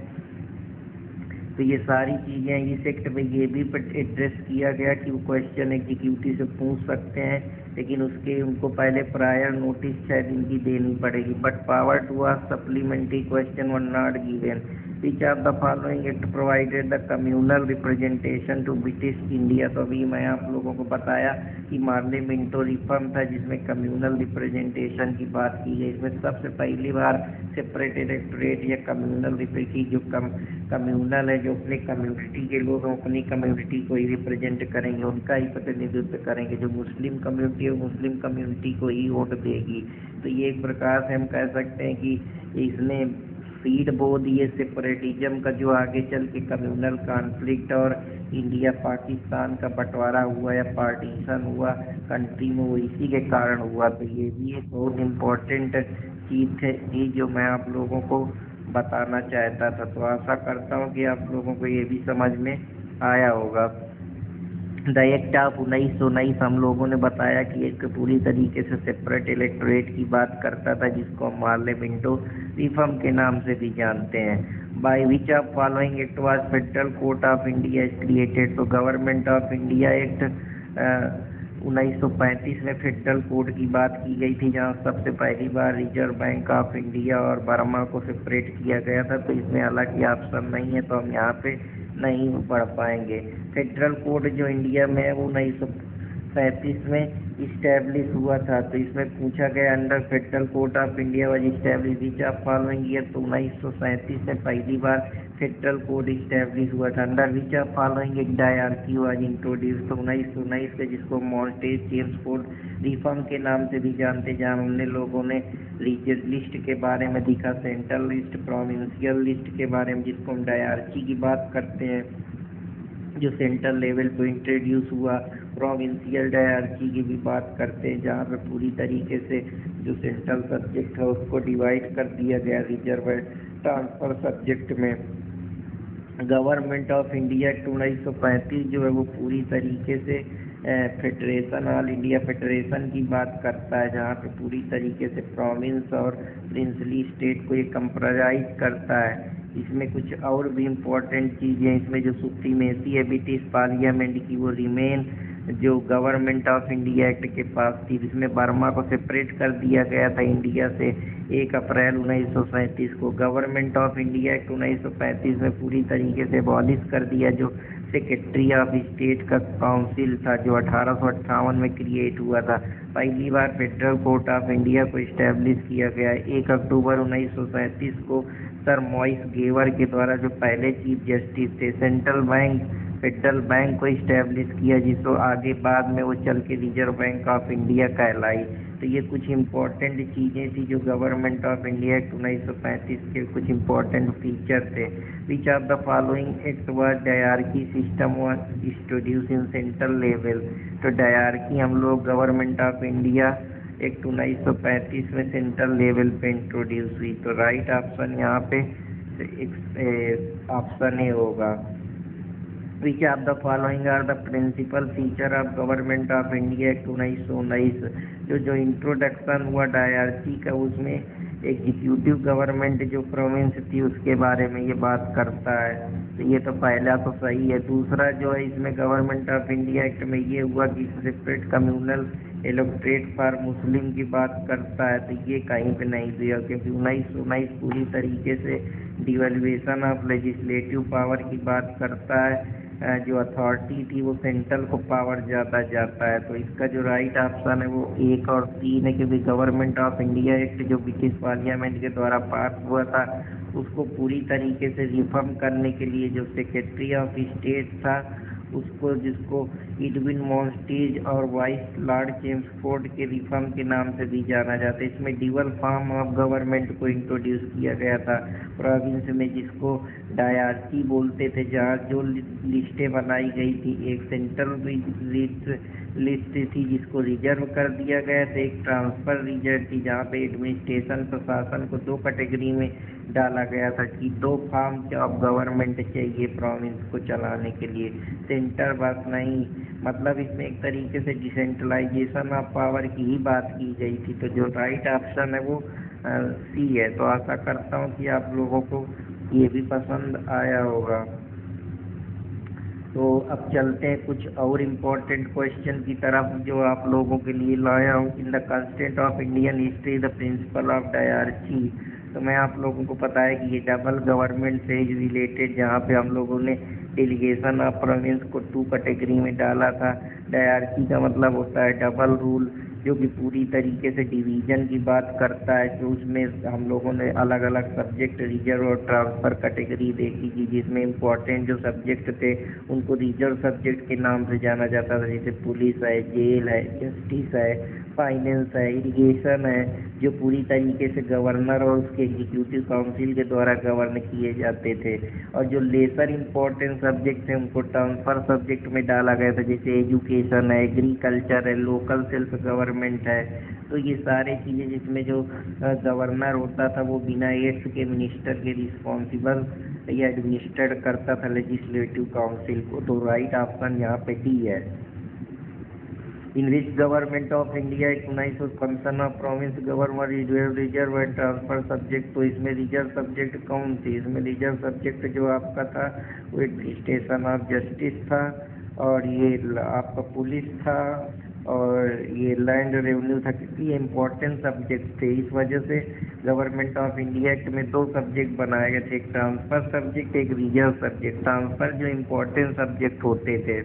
तो ये सारी चीज़ें इस एक्ट में ये भी एड्रेस किया गया कि वो क्वेश्चन एग्जीक्यूटिव से पूछ सकते हैं, लेकिन उसके उनको पहले प्रायर नोटिस 6 दिन की देनी पड़ेगी। But power to ask supplementary question were not given. Which of the following act provided the communal representation to British India. तो अभी मैं आप लोगों को बताया कि मार्ले मिंटो रिफॉर्म था जिसमें कम्युनल रिप्रेजेंटेशन की बात की गई। इसमें सबसे पहली बार सेपरेट इलेक्टोरेट या कम्युनल की जो कम्युनल है, जो अपने कम्युनिटी के लोग अपनी कम्युनिटी को ही रिप्रेजेंट करेंगे, उनका ही प्रतिनिधित्व करेंगे। जो मुस्लिम कम्युनिटी है मुस्लिम कम्युनिटी को ही वोट देगी। तो ये एक प्रकार से हम कह सकते हैं कि इसने सीड बो दिए सेपरेटिज्म का, जो आगे चल के कम्युनल कॉन्फ्लिक्ट और इंडिया पाकिस्तान का बंटवारा हुआ या पार्टीशन हुआ कंट्री में, वो इसी के कारण हुआ। तो ये भी एक बहुत इम्पोर्टेंट चीज़ थी जो मैं आप लोगों को बताना चाहता था। तो आशा करता हूँ कि आप लोगों को ये भी समझ में आया होगा। द एक्ट ऑफ 1919 हम लोगों ने बताया कि एक पूरी तरीके से सेपरेट इलेक्टोरेट की बात करता था, जिसको हम मार्ले मिंटो रिफॉर्म के नाम से भी जानते हैं। Bye which of following act was federal court of India created. तो गवर्नमेंट ऑफ इंडिया एक्ट 1935 में फेडरल कोर्ट की बात की गई थी, जहां सबसे पहली बार रिजर्व बैंक ऑफ इंडिया और बर्मा को सेपरेट किया गया था। तो इसमें हालांकि ऑप्शन नहीं है, तो हम यहाँ पे नहीं पढ़ पाएंगे। फेडरल कोर्ट जो इंडिया में है वो 1937 में इस्टेब्लिश हुआ था। तो इसमें पूछा गया under federal court of India was establish which of following year. तो 1937 में पहली बार फेडरल कोर्ट इस्टेब्लिश हुआ था। अंडर विच ऑफ फॉलोइंग एक डायरकी वाज इंट्रोड्यूस। तो 1919 के जिसको मॉन्टेज चेम्सफोर्ड रिफॉर्म के नाम से भी जानते, जहाँ हमने लोगों ने रीजन लिस्ट के बारे में दिखा, सेंट्रल लिस्ट, प्रोविंशियल लिस्ट के बारे में, जिसको हम डायरकी की बात करते हैं, जो सेंट्रल लेवल पे इंट्रोड्यूस हुआ। प्रोविंशियल डायरकी की भी बात करते हैं, जहाँ पे पूरी तरीके से जो सेंट्रल सब्जेक्ट है उसको डिवाइड कर दिया गया रिजर्व ट्रांसफर सब्जेक्ट में। गवर्नमेंट ऑफ इंडिया एक्ट 1935 जो है वो पूरी तरीके से फेडरेशन, ऑल इंडिया फेडरेशन की बात करता है, जहाँ पे पूरी तरीके से प्रोविंस और प्रिंसली स्टेट को ये कंप्राइज करता है। इसमें कुछ और भी इम्पोर्टेंट चीज़ें, इसमें जो सुप्रीमेसी है ब्रिटिश पार्लियामेंट की वो रिमेन जो गवर्नमेंट ऑफ इंडिया एक्ट के पास थी। इसमें बर्मा को सेपरेट कर दिया गया था इंडिया से 1 अप्रैल 1937 को। गवर्नमेंट ऑफ इंडिया एक्ट 1935 में पूरी तरीके से अबॉलिश कर दिया जो सेक्रेटरी ऑफ स्टेट का काउंसिल था, जो 1858 में क्रिएट हुआ था। पहली बार फेडरल कोर्ट ऑफ इंडिया को इस्टेब्लिश किया गया 1 अक्टूबर 1937 को सर मॉइस गेवर के द्वारा, जो पहले चीफ जस्टिस थे। सेंट्रल बैंक फेडरल बैंक को इस्टेब्लिश किया, जिसको आगे बाद में वो चल के रिजर्व बैंक ऑफ इंडिया कहलाई। तो ये कुछ इम्पोर्टेंट चीज़ें थी जो गवर्नमेंट ऑफ इंडिया एक्ट 1935 के कुछ इम्पोर्टेंट फीचर थे। विच of the following act was dyarchy system was introduce in central level. तो डायरकी हम लोग गवर्नमेंट ऑफ इंडिया एक्ट 1935 में सेंट्रल लेवल पे इंट्रोड्यूस हुई। तो राइट ऑप्शन यहाँ पे ऑप्शन ए होगा। Which of the following are the principal feature of government of India act 1919। जो इंट्रोडक्शन हुआ डायरची का, उसमें एग्जीक्यूटिव गवर्नमेंट जो प्रोविंस थी उसके बारे में ये बात करता है। तो ये तो पहला तो सही है। दूसरा जो है इसमें गवर्नमेंट ऑफ इंडिया एक्ट में ये हुआ कि separate communal electorate for Muslim की बात करता है। तो ये कहीं पे नहीं दिया, क्योंकि 1919 पूरी तरीके से डिवैल्यूएशन ऑफ लेजिस्लेटिव पावर की बात करता है। जो अथॉरिटी थी वो सेंट्रल को पावर ज़्यादा जाता है। तो इसका जो राइट ऑप्शन है वो 1 और 3 है, क्योंकि गवर्नमेंट ऑफ इंडिया एक्ट जो ब्रिटिश पार्लियामेंट के द्वारा पास हुआ था उसको पूरी तरीके से रिफॉर्म करने के लिए जो सेक्रेटरी ऑफ स्टेट था उसको, जिसको एडविन मॉन्टेज और वाइस लॉर्ड चेम्सफोर्ड के रिफॉर्म के नाम से भी जाना जाता है। इसमें ड्यूअल फॉर्म ऑफ गवर्नमेंट को इंट्रोड्यूस किया गया था प्रोविंस में, जिसको डायरची बोलते थे, जहाँ जो लिस्टें बनाई गई थी, एक सेंट्रल लिस्ट थी जिसको रिजर्व कर दिया गया था, एक ट्रांसफर रिजर्व थी जहाँ पे एडमिनिस्ट्रेशन प्रशासन को 2 कैटेगरी में डाला गया था कि 2 फॉर्म ऑफ गवर्नमेंट चाहिए प्रोविंस को चलाने के लिए, सेंटर बस नहीं। मतलब इसमें एक तरीके से डिसेंट्रलाइजेशन ऑफ पावर की ही बात की गई थी। तो जो राइट ऑप्शन है वो सी है। तो आशा करता हूँ कि आप लोगों को ये भी पसंद आया होगा। तो अब चलते हैं कुछ और इम्पोर्टेंट क्वेश्चन की तरफ जो आप लोगों के लिए लाया हूँ। In the constant of Indian history the principle of diarchy. तो मैं आप लोगों को पता है कि ये डबल गवर्नमेंट से रिलेटेड, जहाँ पे हम लोगों ने डेलीगेशन ऑफ प्रोविंस को 2 कैटेगरी में डाला था। डायरची का मतलब होता है डबल रूल, जो कि पूरी तरीके से डिवीजन की बात करता है। तो उसमें हम लोगों ने अलग अलग सब्जेक्ट रिजर्व और ट्रांसफ़र कैटेगरी देखी थी, जिसमें इम्पोर्टेंट जो सब्जेक्ट थे उनको रिजर्व सब्जेक्ट के नाम से जाना जाता था, जैसे पुलिस है, जेल है, जस्टिस है, फाइनेंस है, इरिगेशन है, जो पूरी तरीके से गवर्नर और उसके एग्जीक्यूटिव काउंसिल के द्वारा गवर्न किए जाते थे। और जो लेसर इम्पोर्टेंट सब्जेक्ट थे उनको ट्रांसफ़र सब्जेक्ट में डाला गया था, जैसे एजुकेशन है, एग्रीकल्चर है, लोकल सेल्फ गवर्नमेंट है। तो ये सारी चीज़ें जिसमें जो गवर्नर होता था वो बिना एक्ट के मिनिस्टर के रिस्पॉन्सिबल या एडमिनिस्ट्रेट करता था लेजिस्लेटिव काउंसिल को। तो राइट ऑप्शन यहाँ पे डी है। इन विच गवर्नमेंट ऑफ इंडिया एक 1900 function of province governor reserve and transfer subject. तो इसमें रिजर्व सब्जेक्ट कौन थी? इसमें रिजर्व सब्जेक्ट जो आपका था वो एडमिनिस्ट्रेशन ऑफ जस्टिस था, और ये आपका पुलिस था, और ये लैंड रेवेन्यू था, क्योंकि ये इम्पोर्टेंट सब्जेक्ट थे। इस वजह से गवर्नमेंट ऑफ इंडिया एक्ट में 2 सब्जेक्ट बनाए गए थे, एक ट्रांसफर सब्जेक्ट, एक रिजर्व सब्जेक्ट। ट्रांसफर जो इम्पोर्टेंट सब्जेक्ट होते थे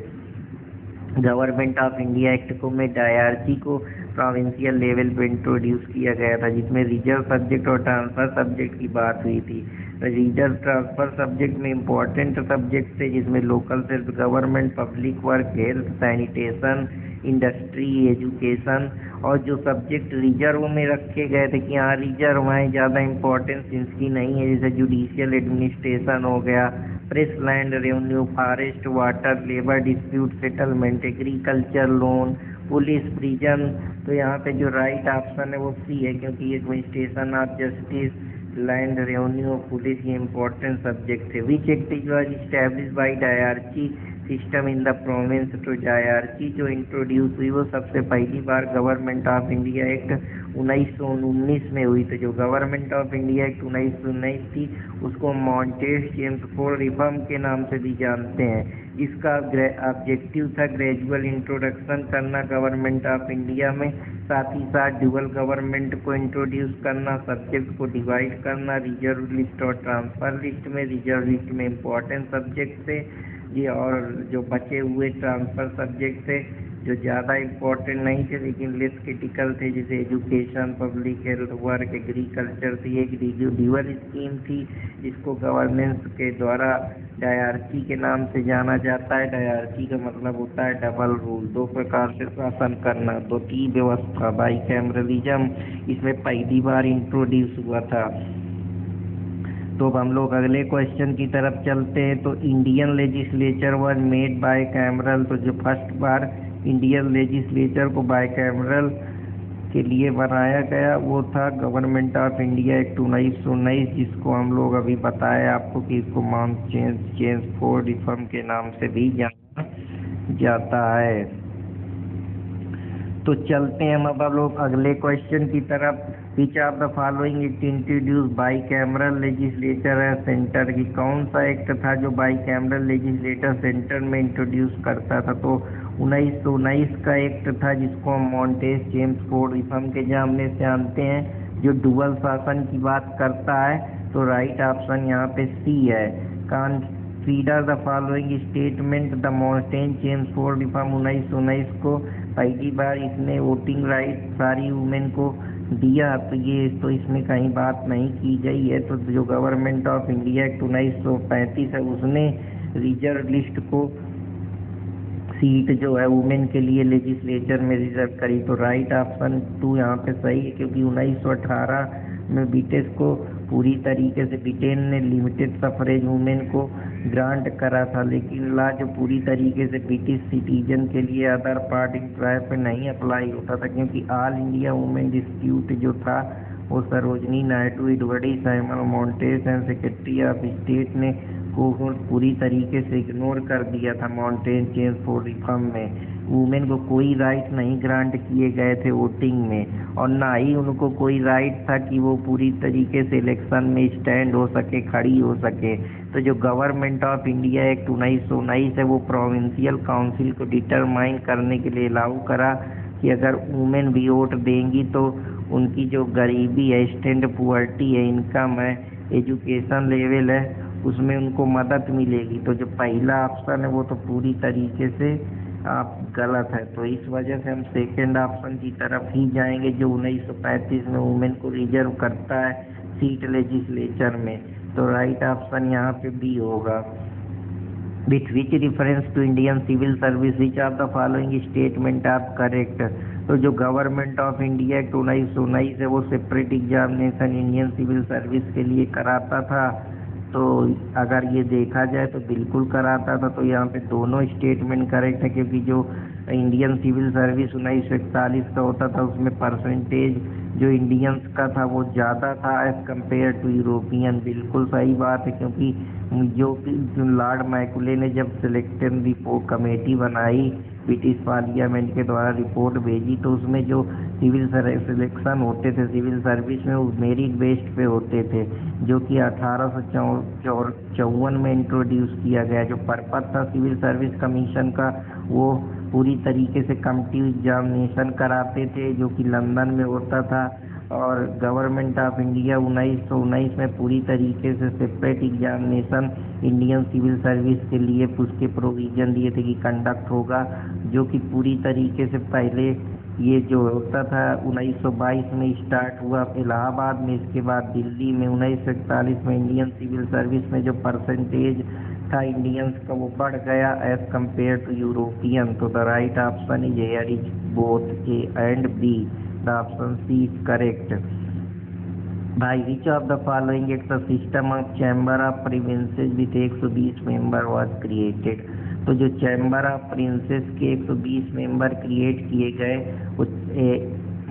गवर्नमेंट ऑफ इंडिया एक्ट को में डायरची को प्रोविंशियल लेवल पे इंट्रोड्यूस किया गया था, जिसमें रिजर्व सब्जेक्ट और ट्रांसफर सब्जेक्ट की बात हुई थी। रिजर्व ट्रांसफर सब्जेक्ट में इम्पोर्टेंट सब्जेक्ट थे, जिसमें local self government, public work, health, sanitation, industry, education. और जो सब्जेक्ट रिजर्व में रखे गए थे कि हाँ रिजर्व हैं, ज़्यादा इम्पोर्टेंस इसकी नहीं है, जैसे जुडिशियल एडमिनिस्ट्रेशन हो गया, press, land revenue, forest, water, labour dispute settlement, agriculture loan, police, prison. तो यहाँ पे जो राइट ऑप्शन है वो सी है, क्योंकि administration of justice, land revenue, police ये इम्पोर्टेंट सब्जेक्ट थे। Which act was establish by diarchy system in the province. तो डायरची जो इंट्रोड्यूस हुई वो सबसे पहली बार गवर्नमेंट ऑफ इंडिया एक्ट 1919 में हुई थी। जो गवर्नमेंट ऑफ इंडिया एक्ट 1919 थी उसको मॉन्टेज चेम्सफोर्ड रिफॉर्म के नाम से भी जानते हैं। इसका ऑब्जेक्टिव था ग्रेजुअल इंट्रोडक्शन करना गवर्नमेंट ऑफ इंडिया में, साथ ही साथ ड्यूअल गवर्नमेंट को इंट्रोड्यूस करना, सब्जेक्ट को डिवाइड करना रिजर्व लिस्ट और ट्रांसफर लिस्ट में। रिजर्व लिस्ट में इम्पोर्टेंट सब्जेक्ट थे ये, और जो बचे हुए ट्रांसफर सब्जेक्ट थे जो ज़्यादा इम्पोर्टेंट नहीं थे लेकिन लेस क्रिटिकल थे, जैसे education, public health, work, agriculture थी। एक ड्यूअल स्कीम थी जिसको गवर्नेंस के द्वारा डायरची के नाम से जाना जाता है। डायरची का मतलब होता है डबल रूल, 2 प्रकार से शासन करना, 2T व्यवस्था, बाई कैमरलिज्म इसमें पहली बार इंट्रोड्यूस हुआ था। तो अब हम लोग अगले क्वेश्चन की तरफ चलते हैं। तो Indian legislature was made by cameral. तो जो फर्स्ट बार इंडियन लेजिस्लेचर को बाय कैमरल जिसके लिए बनाया गया वो था गवर्नमेंट ऑफ इंडिया एक्ट 1919, जिसको हम लोग अभी बताए आपको कि इसको माउंटेन चेम्सफोर्ड रिफॉर्म के नाम से भी जाना जाता है। तो चलते हैं हम लोग अगले क्वेश्चन की तरफ। विच of the following act introduce by cameral legislature है सेंटर की? कौन सा एक्ट था जो बाई कैमरल लेजिस्लेटर सेंटर में इंट्रोड्यूस करता था? तो 1919 का एक्ट था, जिसको हम माउंटेन चेम्सफोर्ड रिफॉर्म के नाम से जानते हैं, जो डुअल शासन की बात करता है। तो राइट ऑप्शन यहाँ पे सी है। Consider the following statement. The mountain Chelmsford reform 1919 को पहली बार इसने वोटिंग राइट सारी वुमेन को दिया, तो इसमें कहीं बात नहीं की गई है। तो जो गवर्नमेंट ऑफ इंडिया एक्ट 1935 है उसने रिजर्व लिस्ट को सीट जो है वुमेन के लिए लेजिस्लेचर में रिजर्व करी। तो राइट ऑप्शन 2 यहाँ पे सही है, क्योंकि 1918 में ब्रिटिश को पूरी तरीके से ब्रिटेन ने लिमिटेड सफरेज वुमेन को ग्रांट करा था, लेकिन लॉ जो पूरी तरीके से ब्रिटिश सिटीजन के लिए अदर पार्ट ट्राइब पे नहीं अप्लाई होता था, क्योंकि ऑल इंडिया वुमेन डिस्प्यूट जो था वो Sarojini Naidu, Edward Simon Montez and secretary of state ने को पूरी तरीके से इग्नोर कर दिया था। माउंटेन चेम्सफोर्ड रिफॉर्म में वुमेन को कोई राइट नहीं ग्रांट किए गए थे वोटिंग में, और ना ही उनको कोई राइट था कि वो पूरी तरीके से इलेक्शन में स्टैंड हो सके, खड़ी हो सके। तो जो गवर्नमेंट ऑफ इंडिया एक्ट 1919 है वो प्रोविंशियल काउंसिल को डिटरमाइन करने के लिए लागू करा कि अगर वुमेन भी वोट देंगी तो उनकी जो गरीबी है, स्टैंड पुअर्टी है, इनकम है, एजुकेशन लेवल है, उसमें उनको मदद मिलेगी। तो जो पहला ऑप्शन है वो तो पूरी तरीके से आप गलत है। तो इस वजह से हम सेकंड ऑप्शन की तरफ ही जाएंगे, जो 1935 में वुमेन को रिजर्व करता है सीट लेजिस्लेचर में। तो राइट ऑप्शन यहाँ पे बी होगा। With which reference to Indian civil service which of the following statement of correct? तो जो गवर्नमेंट ऑफ इंडिया एक्ट 1919 है वो separate examination Indian civil service के लिए कराता था। तो अगर ये देखा जाए तो बिल्कुल कराता था। तो यहाँ पे दोनों स्टेटमेंट करेक्ट है, क्योंकि जो इंडियन सिविल सर्विस 1941 का होता था उसमें परसेंटेज जो इंडियंस का था वो ज़्यादा था एज कम्पेयर टू यूरोपियन। बिल्कुल सही बात है, क्योंकि जो लॉर्ड मैकुले ने जब सिलेक्शन रिपोर्ट कमेटी बनाई, ब्रिटिश पार्लियामेंट के द्वारा रिपोर्ट भेजी, तो उसमें जो सिविल सिलेक्शन होते थे सिविल सर्विस में वो मेरिट बेस्ड पे होते थे, जो कि 1854 में इंट्रोड्यूस किया गया। जो पर्पस था सिविल सर्विस कमीशन का वो पूरी तरीके से कम्पिटिटिव एग्जामिनेशन कराते थे, जो कि लंदन में होता था। और गवर्नमेंट ऑफ इंडिया 1919 में पूरी तरीके से separate examination Indian civil service के लिए उसके प्रोविज़न दिए थे कि कंडक्ट होगा, जो कि पूरी तरीके से पहले ये जो होता था 1922 में स्टार्ट हुआ इलाहाबाद में, इसके बाद दिल्ली में 1941 में इंडियन सिविल सर्विस में जो परसेंटेज था इंडियंस का वो बढ़ गया एज कम्पेयर टू यूरोपियन। तो the right option is here is both A and B. The option C is correct. By which of the following act the system of chamber of princes with 120 member was created? तो जो chamber of princess के 120 member create किए गए वो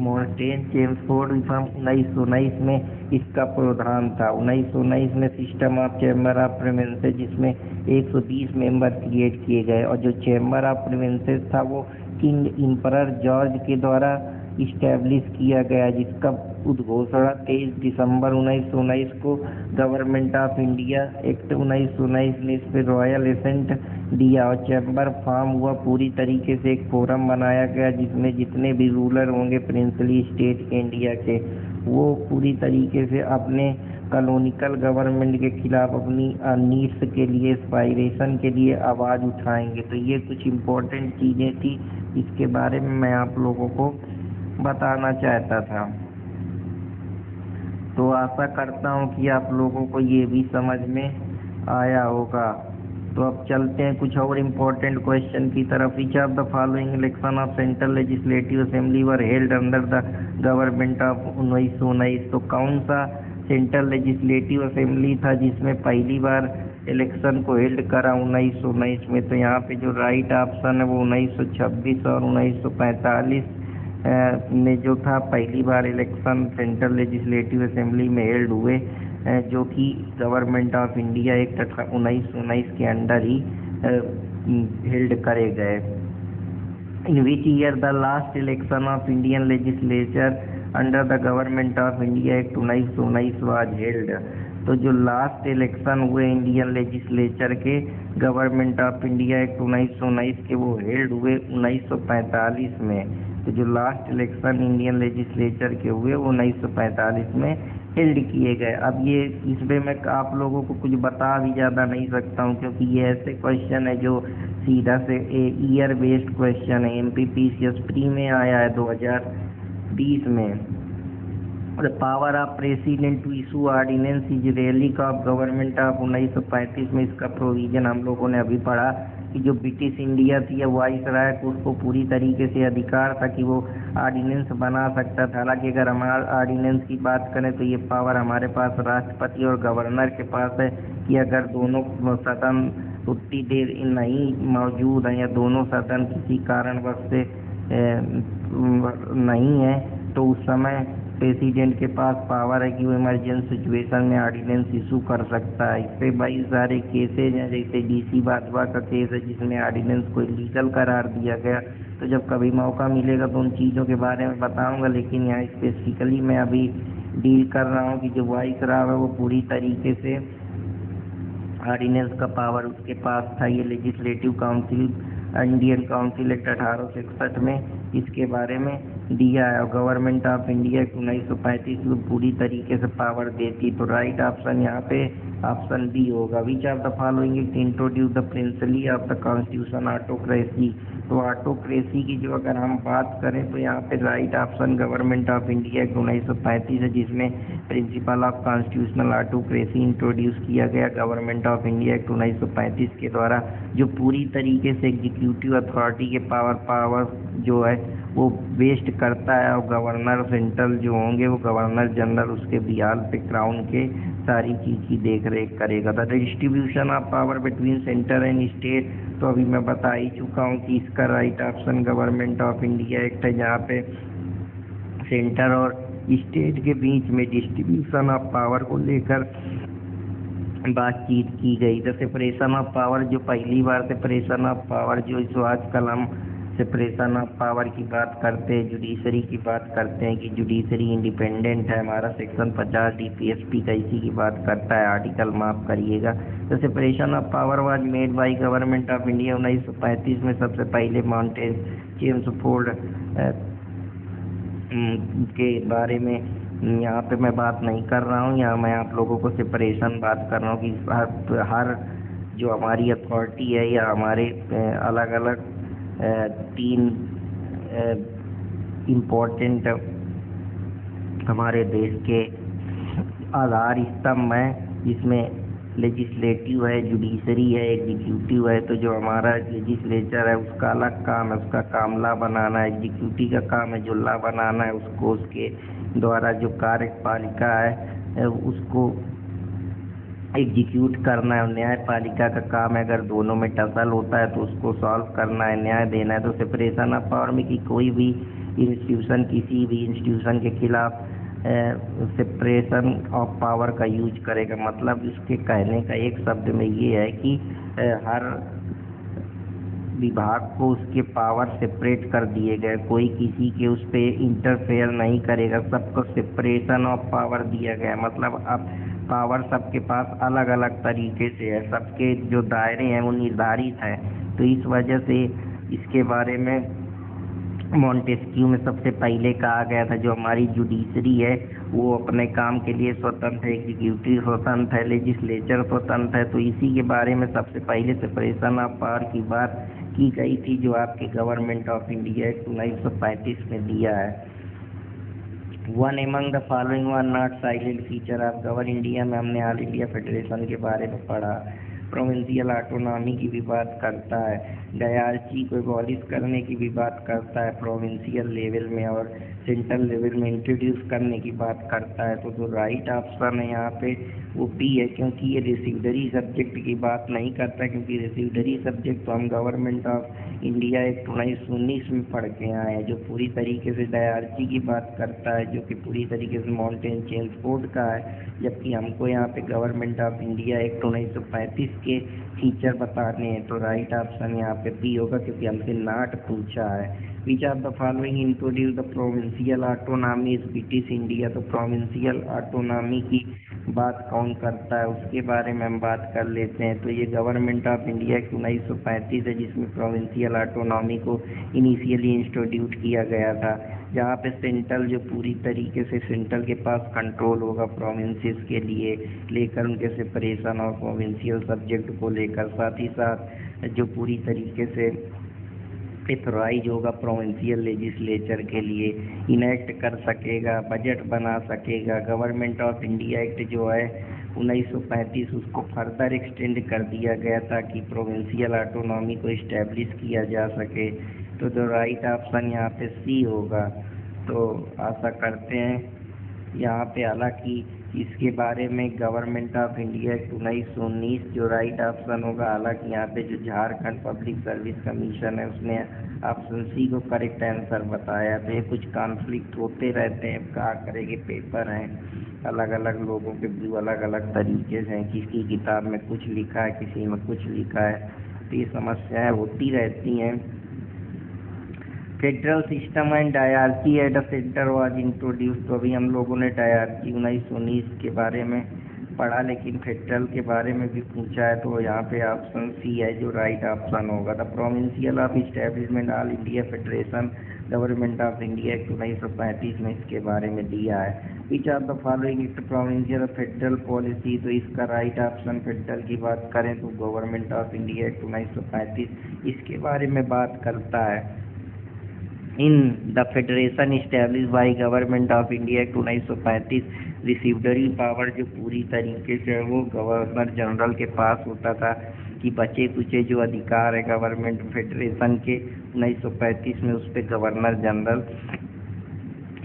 mountain Chelmsford reform 1919 में इसका प्रावधान था। 1919 में system of chamber of princess जिसमें 120 मेंबर क्रिएट किए गए, और जो चैम्बर ऑफ प्रिंसेस था वो किंग एम्परर जॉर्ज के द्वारा इस्टेब्लिश किया गया, जिसका उद्घोषणा 23 दिसंबर 1919 को गवर्नमेंट ऑफ इंडिया एक्ट 1919 ने इस पर रॉयल एसेंट दिया, और चैम्बर फॉर्म हुआ। पूरी तरीके से एक फोरम बनाया गया जिसमें जितने भी रूलर होंगे प्रिंसली स्टेट के इंडिया के, वो पूरी तरीके से अपने कॉलोनिकल गवर्नमेंट के खिलाफ अपनी नीड्स के लिए, एस्पायरेशन के लिए आवाज़ उठाएंगे। तो ये कुछ इम्पोर्टेंट चीज़ें थी, इसके बारे में मैं आप लोगों को बताना चाहता था। तो आशा करता हूँ कि आप लोगों को ये भी समझ में आया होगा। तो अब चलते हैं कुछ और इम्पोर्टेंट क्वेश्चन की तरफ। विच of the following election of central legislative assembly were held under the government of 1919? तो कौन सा सेंट्रल लेजिस्लेटिव असेंबली था जिसमें पहली बार इलेक्शन को हेल्ड करा 1919 में? तो यहाँ पे जो राइट ऑप्शन है वो 1926 और 1945 में जो था पहली बार इलेक्शन सेंट्रल लेजिस्लेटिव असेंबली में हेल्ड हुए, जो कि गवर्नमेंट ऑफ इंडिया एक्ट 1919 के अंडर ही हेल्ड करे गए। In which year the last election of Indian legislature under the government of India act 1919 was held. तो जो लास्ट इलेक्शन हुए इंडियन लेजिस्लेचर के गवर्नमेंट ऑफ इंडिया एक्ट 1919 के, वो held हुए 1945 में। तो जो लास्ट इलेक्शन इंडियन लेजिस्लेचर के हुए वो 1945 में हेल्ड किए गए। अब ये इसमें मैं आप लोगों को कुछ बता भी ज़्यादा नहीं सकता हूँ, क्योंकि ये ऐसे क्वेश्चन है जो सीधा से ईयर बेस्ड क्वेश्चन है। MPPCS प्री में आया है 2020 में। The power of president to issue ordinance is relic of government of 1935 में इसका प्रोविजन हम लोगों ने अभी पढ़ा कि जो ब्रिटिश इंडिया थी या वाइसराय को, उसको पूरी तरीके से अधिकार था कि वो ऑर्डिनेंस बना सकता था। हालांकि अगर हम ऑर्डिनेंस की बात करें तो ये पावर हमारे पास राष्ट्रपति और गवर्नर के पास है कि अगर दोनों सदन उतनी देर नहीं मौजूद हैं या दोनों सदन किसी कारणवश से नहीं है, तो उस समय प्रेसिडेंट के पास पावर है कि वो इमरजेंसी सिचुएशन में ऑर्डिनेंस इशू कर सकता है। इससे कई सारे केसेज हैं, जैसे DC वाजवा का केस है जिसमें ऑर्डिनेंस को इलीगल करार दिया गया। तो जब कभी मौका मिलेगा तो उन चीज़ों के बारे में बताऊंगा, लेकिन यहाँ स्पेसिफिकली मैं अभी डील कर रहा हूँ कि जो वाइसराय है वो पूरी तरीके से ऑर्डिनेंस का पावर उसके पास था। ये legislative council Indian council act 1861 में इसके बारे में दिया है, और गवर्नमेंट ऑफ इंडिया 1935 को पूरी तरीके से पावर देती। तो राइट ऑप्शन यहाँ पे ऑप्शन बी होगा। Which of the following introduce the principle of the constitution autocracy. तो ऑटोक्रेसी की जो अगर हम बात करें तो यहाँ पे right option government of India 1935 है, जिसमें principle of constitutional autocracy introduce किया गया गवर्नमेंट ऑफ इंडिया 1935 के द्वारा, जो पूरी तरीके से एग्जीक्यूटिव अथॉरिटी के पावर जो है वो वेस्ट करता है, और गवर्नर सेंट्रल जो होंगे वो गवर्नर जनरल उसके बिहार पे क्राउन के सारी चीज़ की देख रेख करेगा। The distribution of power between centre and state, तो अभी मैं बता ही चुका हूँ कि इसका right option government of India act है, जहाँ पे सेंटर और स्टेट के बीच में डिस्ट्रीब्यूशन ऑफ पावर को लेकर बातचीत की गई। द सेपरेशन ऑफ पावर, जो पहली बार सेपरेशन ऑफ पावर जो आजकल हम सेपरेशन ऑफ पावर की बात करते हैं, जुडिशरी की बात करते हैं कि जुडिशरी इंडिपेंडेंट है, हमारा सेक्शन 50 DPSP का इसी की बात करता है, आर्टिकल माफ करिएगा। तो separation of power was made by government of India 1935 में सबसे पहले माउंटेन चेम्सफोर्ड के बारे में यहाँ पे मैं बात नहीं कर रहा हूँ। यहाँ मैं आप लोगों को सेपरेशन बात कर रहा हूँ कि हर जो हमारी अथॉरिटी है या हमारे अलग अलग 3 इम्पोर्टेंट हमारे देश के आधार स्तंभ हैं, जिसमें लेजिस्लेटिव है, जुडिशरी है, एग्जीक्यूटिव है। तो जो हमारा लेजिस्लेचर है उसका अलग काम है, उसका काम लॉ बनाना है। एग्जीक्यूटिव का काम है जो लॉ बनाना है, उसको उसके द्वारा जो कार्यपालिका है उसको एग्जीक्यूट करना है। न्यायपालिका का काम है अगर दोनों में टसल होता है तो उसको सॉल्व करना है, न्याय देना है। तो सेपरेशन ऑफ पावर में कि कोई भी इंस्टीट्यूशन किसी भी इंस्टीट्यूशन के खिलाफ सेपरेशन ऑफ पावर का यूज करेगा। मतलब इसके कहने का एक शब्द में ये है कि हर विभाग को उसके पावर सेपरेट कर दिए गए, कोई किसी के उस पर इंटरफेयर नहीं करेगा, सबको सेपरेशन ऑफ पावर दिया गया। मतलब अब पावर सबके पास अलग अलग तरीके से है, सबके जो दायरे हैं वो निर्धारित हैं। तो इस वजह से इसके बारे में मॉन्टेस्क्यू में सबसे पहले कहा गया था जो हमारी जुडिशरी है वो अपने काम के लिए स्वतंत्र है, एग्जीक्यूटिव स्वतंत्र है, लेजिस्लेचर स्वतंत्र है। तो इसी के बारे में सबसे पहले सेपरेशन ऑफ पावर की बात की गई थी, जो आपके गवर्नमेंट ऑफ इंडिया 1935 में दिया है। One among the following one not silent feature of govern India में हमने ऑल इंडिया फेडरेशन के बारे में पढ़ा। प्रोविंशियल ऑटोनॉमी की भी बात करता है, डायरची को एबॉलिश करने की भी बात करता है प्रोविंशियल लेवल में, और सेंट्रल लेवल में इंट्रोड्यूस करने की बात करता है। तो जो राइट ऑप्शन है यहाँ पे वो बी है, क्योंकि ये रिसीवडरी सब्जेक्ट की बात नहीं करता, क्योंकि रिसीवडरी सब्जेक्ट तो हम गवर्नमेंट ऑफ इंडिया एक्ट 1919 में पढ़ के आए हैं, जो पूरी तरीके से डायरची की बात करता है, जो कि पूरी तरीके से माउंटेन चेन स्पोर्ट का है, जबकि हमको यहाँ पे गवर्नमेंट ऑफ इंडिया एक्ट 1935 के फीचर बताने हैं। तो राइट ऑप्शन यहाँ पे बी होगा, क्योंकि हमसे नाट पूछा है। Which are the following introduce the provincial autonomy British India. तो प्रोविंशियल ऑटोनॉमी की बात कौन करता है उसके बारे में हम बात कर लेते हैं। तो ये गवर्नमेंट ऑफ इंडिया एक्ट 1935 है, जिसमें प्रोविंशियल ऑटोनॉमी को इनिशियली इंट्रोड्यूस किया गया था, जहाँ पे सेंट्रल जो पूरी तरीके से सेंट्रल के पास कंट्रोल होगा प्रोविंसेस के लिए लेकर उनके सेपरेशन और प्रोविंशियल सब्जेक्ट को लेकर, साथ ही साथ जो पूरी तरीके से एथोराइज होगा प्रोविंशियल लेजिस्लेचर के लिए, इनेक्ट कर सकेगा, बजट बना सकेगा। गवर्नमेंट ऑफ इंडिया एक्ट जो है 1935 उसको फर्दर एक्सटेंड कर दिया गया ताकि प्रोविंशियल ऑटोनॉमी को इस्टेब्लिश किया जा सके। तो जो राइट ऑप्शन यहाँ पे सी होगा। तो आशा करते हैं यहाँ पे, हालांकि इसके बारे में गवर्नमेंट ऑफ इंडिया एक्ट 1919 जो राइट ऑप्शन होगा, हालांकि यहाँ पे जो झारखंड पब्लिक सर्विस कमीशन है उसने ऑप्शन सी को करेक्ट आंसर बताया। तो ये कुछ कॉन्फ्लिक्ट होते रहते हैं, क्या करेंगे, पेपर हैं, अलग अलग लोगों के व्यू अलग अलग तरीके से हैं, किसी की किताब में कुछ लिखा है, किसी में कुछ लिखा है, तो ये समस्याएं होती रहती हैं। Federal system and diarchy at the centre was introduce. तो अभी हम लोगों ने डायरची 1919 के बारे में पढ़ा, लेकिन फेडरल के बारे में भी पूछा है, तो यहाँ पे ऑप्शन सी है जो राइट ऑप्शन होगा। The provincial of establishment all India federation government of India act 1935 में इसके बारे में दिया है। Which are the following act provincial federal policy. तो इसका राइट ऑप्शन फेडरल की बात करें तो गवर्नमेंट ऑफ इंडिया एक्ट 1935 इसके बारे में बात करता है। In the federation establish by Government of India act 1935 residuary power जो पूरी तरीके से वो गवर्नर जनरल के पास होता था, कि बचे कुचे जो अधिकार है गवर्नमेंट फेडरेशन के 1935 में उस पर गवर्नर जनरल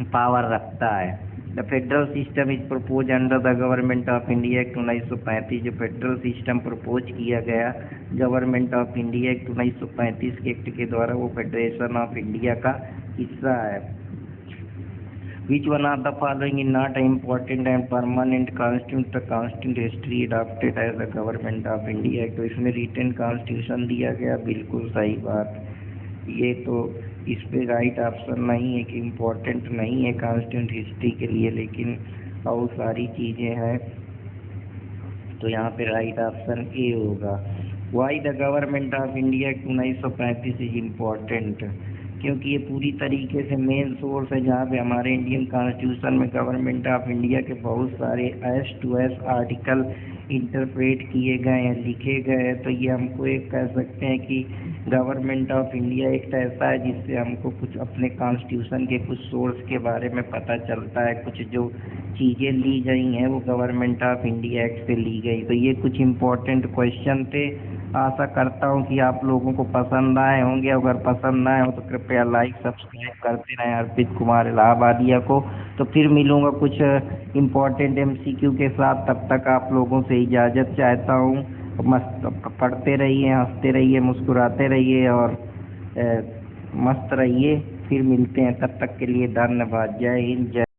पावर रखता है। The federal system is propose under the government of India act 1935। जो फेडरल सिस्टम प्रपोज किया गया गवर्नमेंट ऑफ इंडिया एक्ट 1935 के एक्ट के द्वारा, वो फेडरेशन ऑफ इंडिया का हिस्सा है। Which one of the following is not important and permanent constitute the constituent history adopted as the government of India act. तो इसमें रिटन कॉन्स्टिट्यूशन दिया गया, बिल्कुल सही बात। ये तो इस पे राइट ऑप्शन नहीं है कि इम्पोर्टेंट नहीं है कॉन्स्टिट्यूंट हिस्ट्री के लिए, लेकिन बहुत सारी चीज़ें हैं, तो यहाँ पे राइट ऑप्शन ए होगा। Why the government of India act 1935 is important. क्योंकि ये पूरी तरीके से मेन सोर्स है जहाँ पे हमारे इंडियन कॉन्स्टिट्यूशन में गवर्नमेंट ऑफ इंडिया के बहुत सारे एस टू एस आर्टिकल इंटरप्रेट किए गए हैं, लिखे गए हैं। तो ये हमको एक कह सकते हैं कि गवर्नमेंट ऑफ इंडिया एक ऐसा है जिससे हमको कुछ अपने कॉन्स्टिट्यूशन के कुछ सोर्स के बारे में पता चलता है, कुछ जो चीज़ें ली गई हैं वो गवर्नमेंट ऑफ इंडिया एक्ट से ली गई। तो ये कुछ इम्पोर्टेंट क्वेश्चन थे। आशा करता हूँ कि आप लोगों को पसंद आए होंगे। अगर पसंद आए हो तो कृपया लाइक सब्सक्राइब करते रहें अर्पित कुमार इलाहाबादिया को। तो फिर मिलूँगा कुछ इम्पोर्टेंट एमसीक्यू के साथ, तब तक आप लोगों से इजाज़त चाहता हूँ। मस्त पढ़ते रहिए, हंसते रहिए, मुस्कुराते रहिए और मस्त रहिए। फिर मिलते हैं, तब तक के लिए धन्यवाद। जय हिंद, जय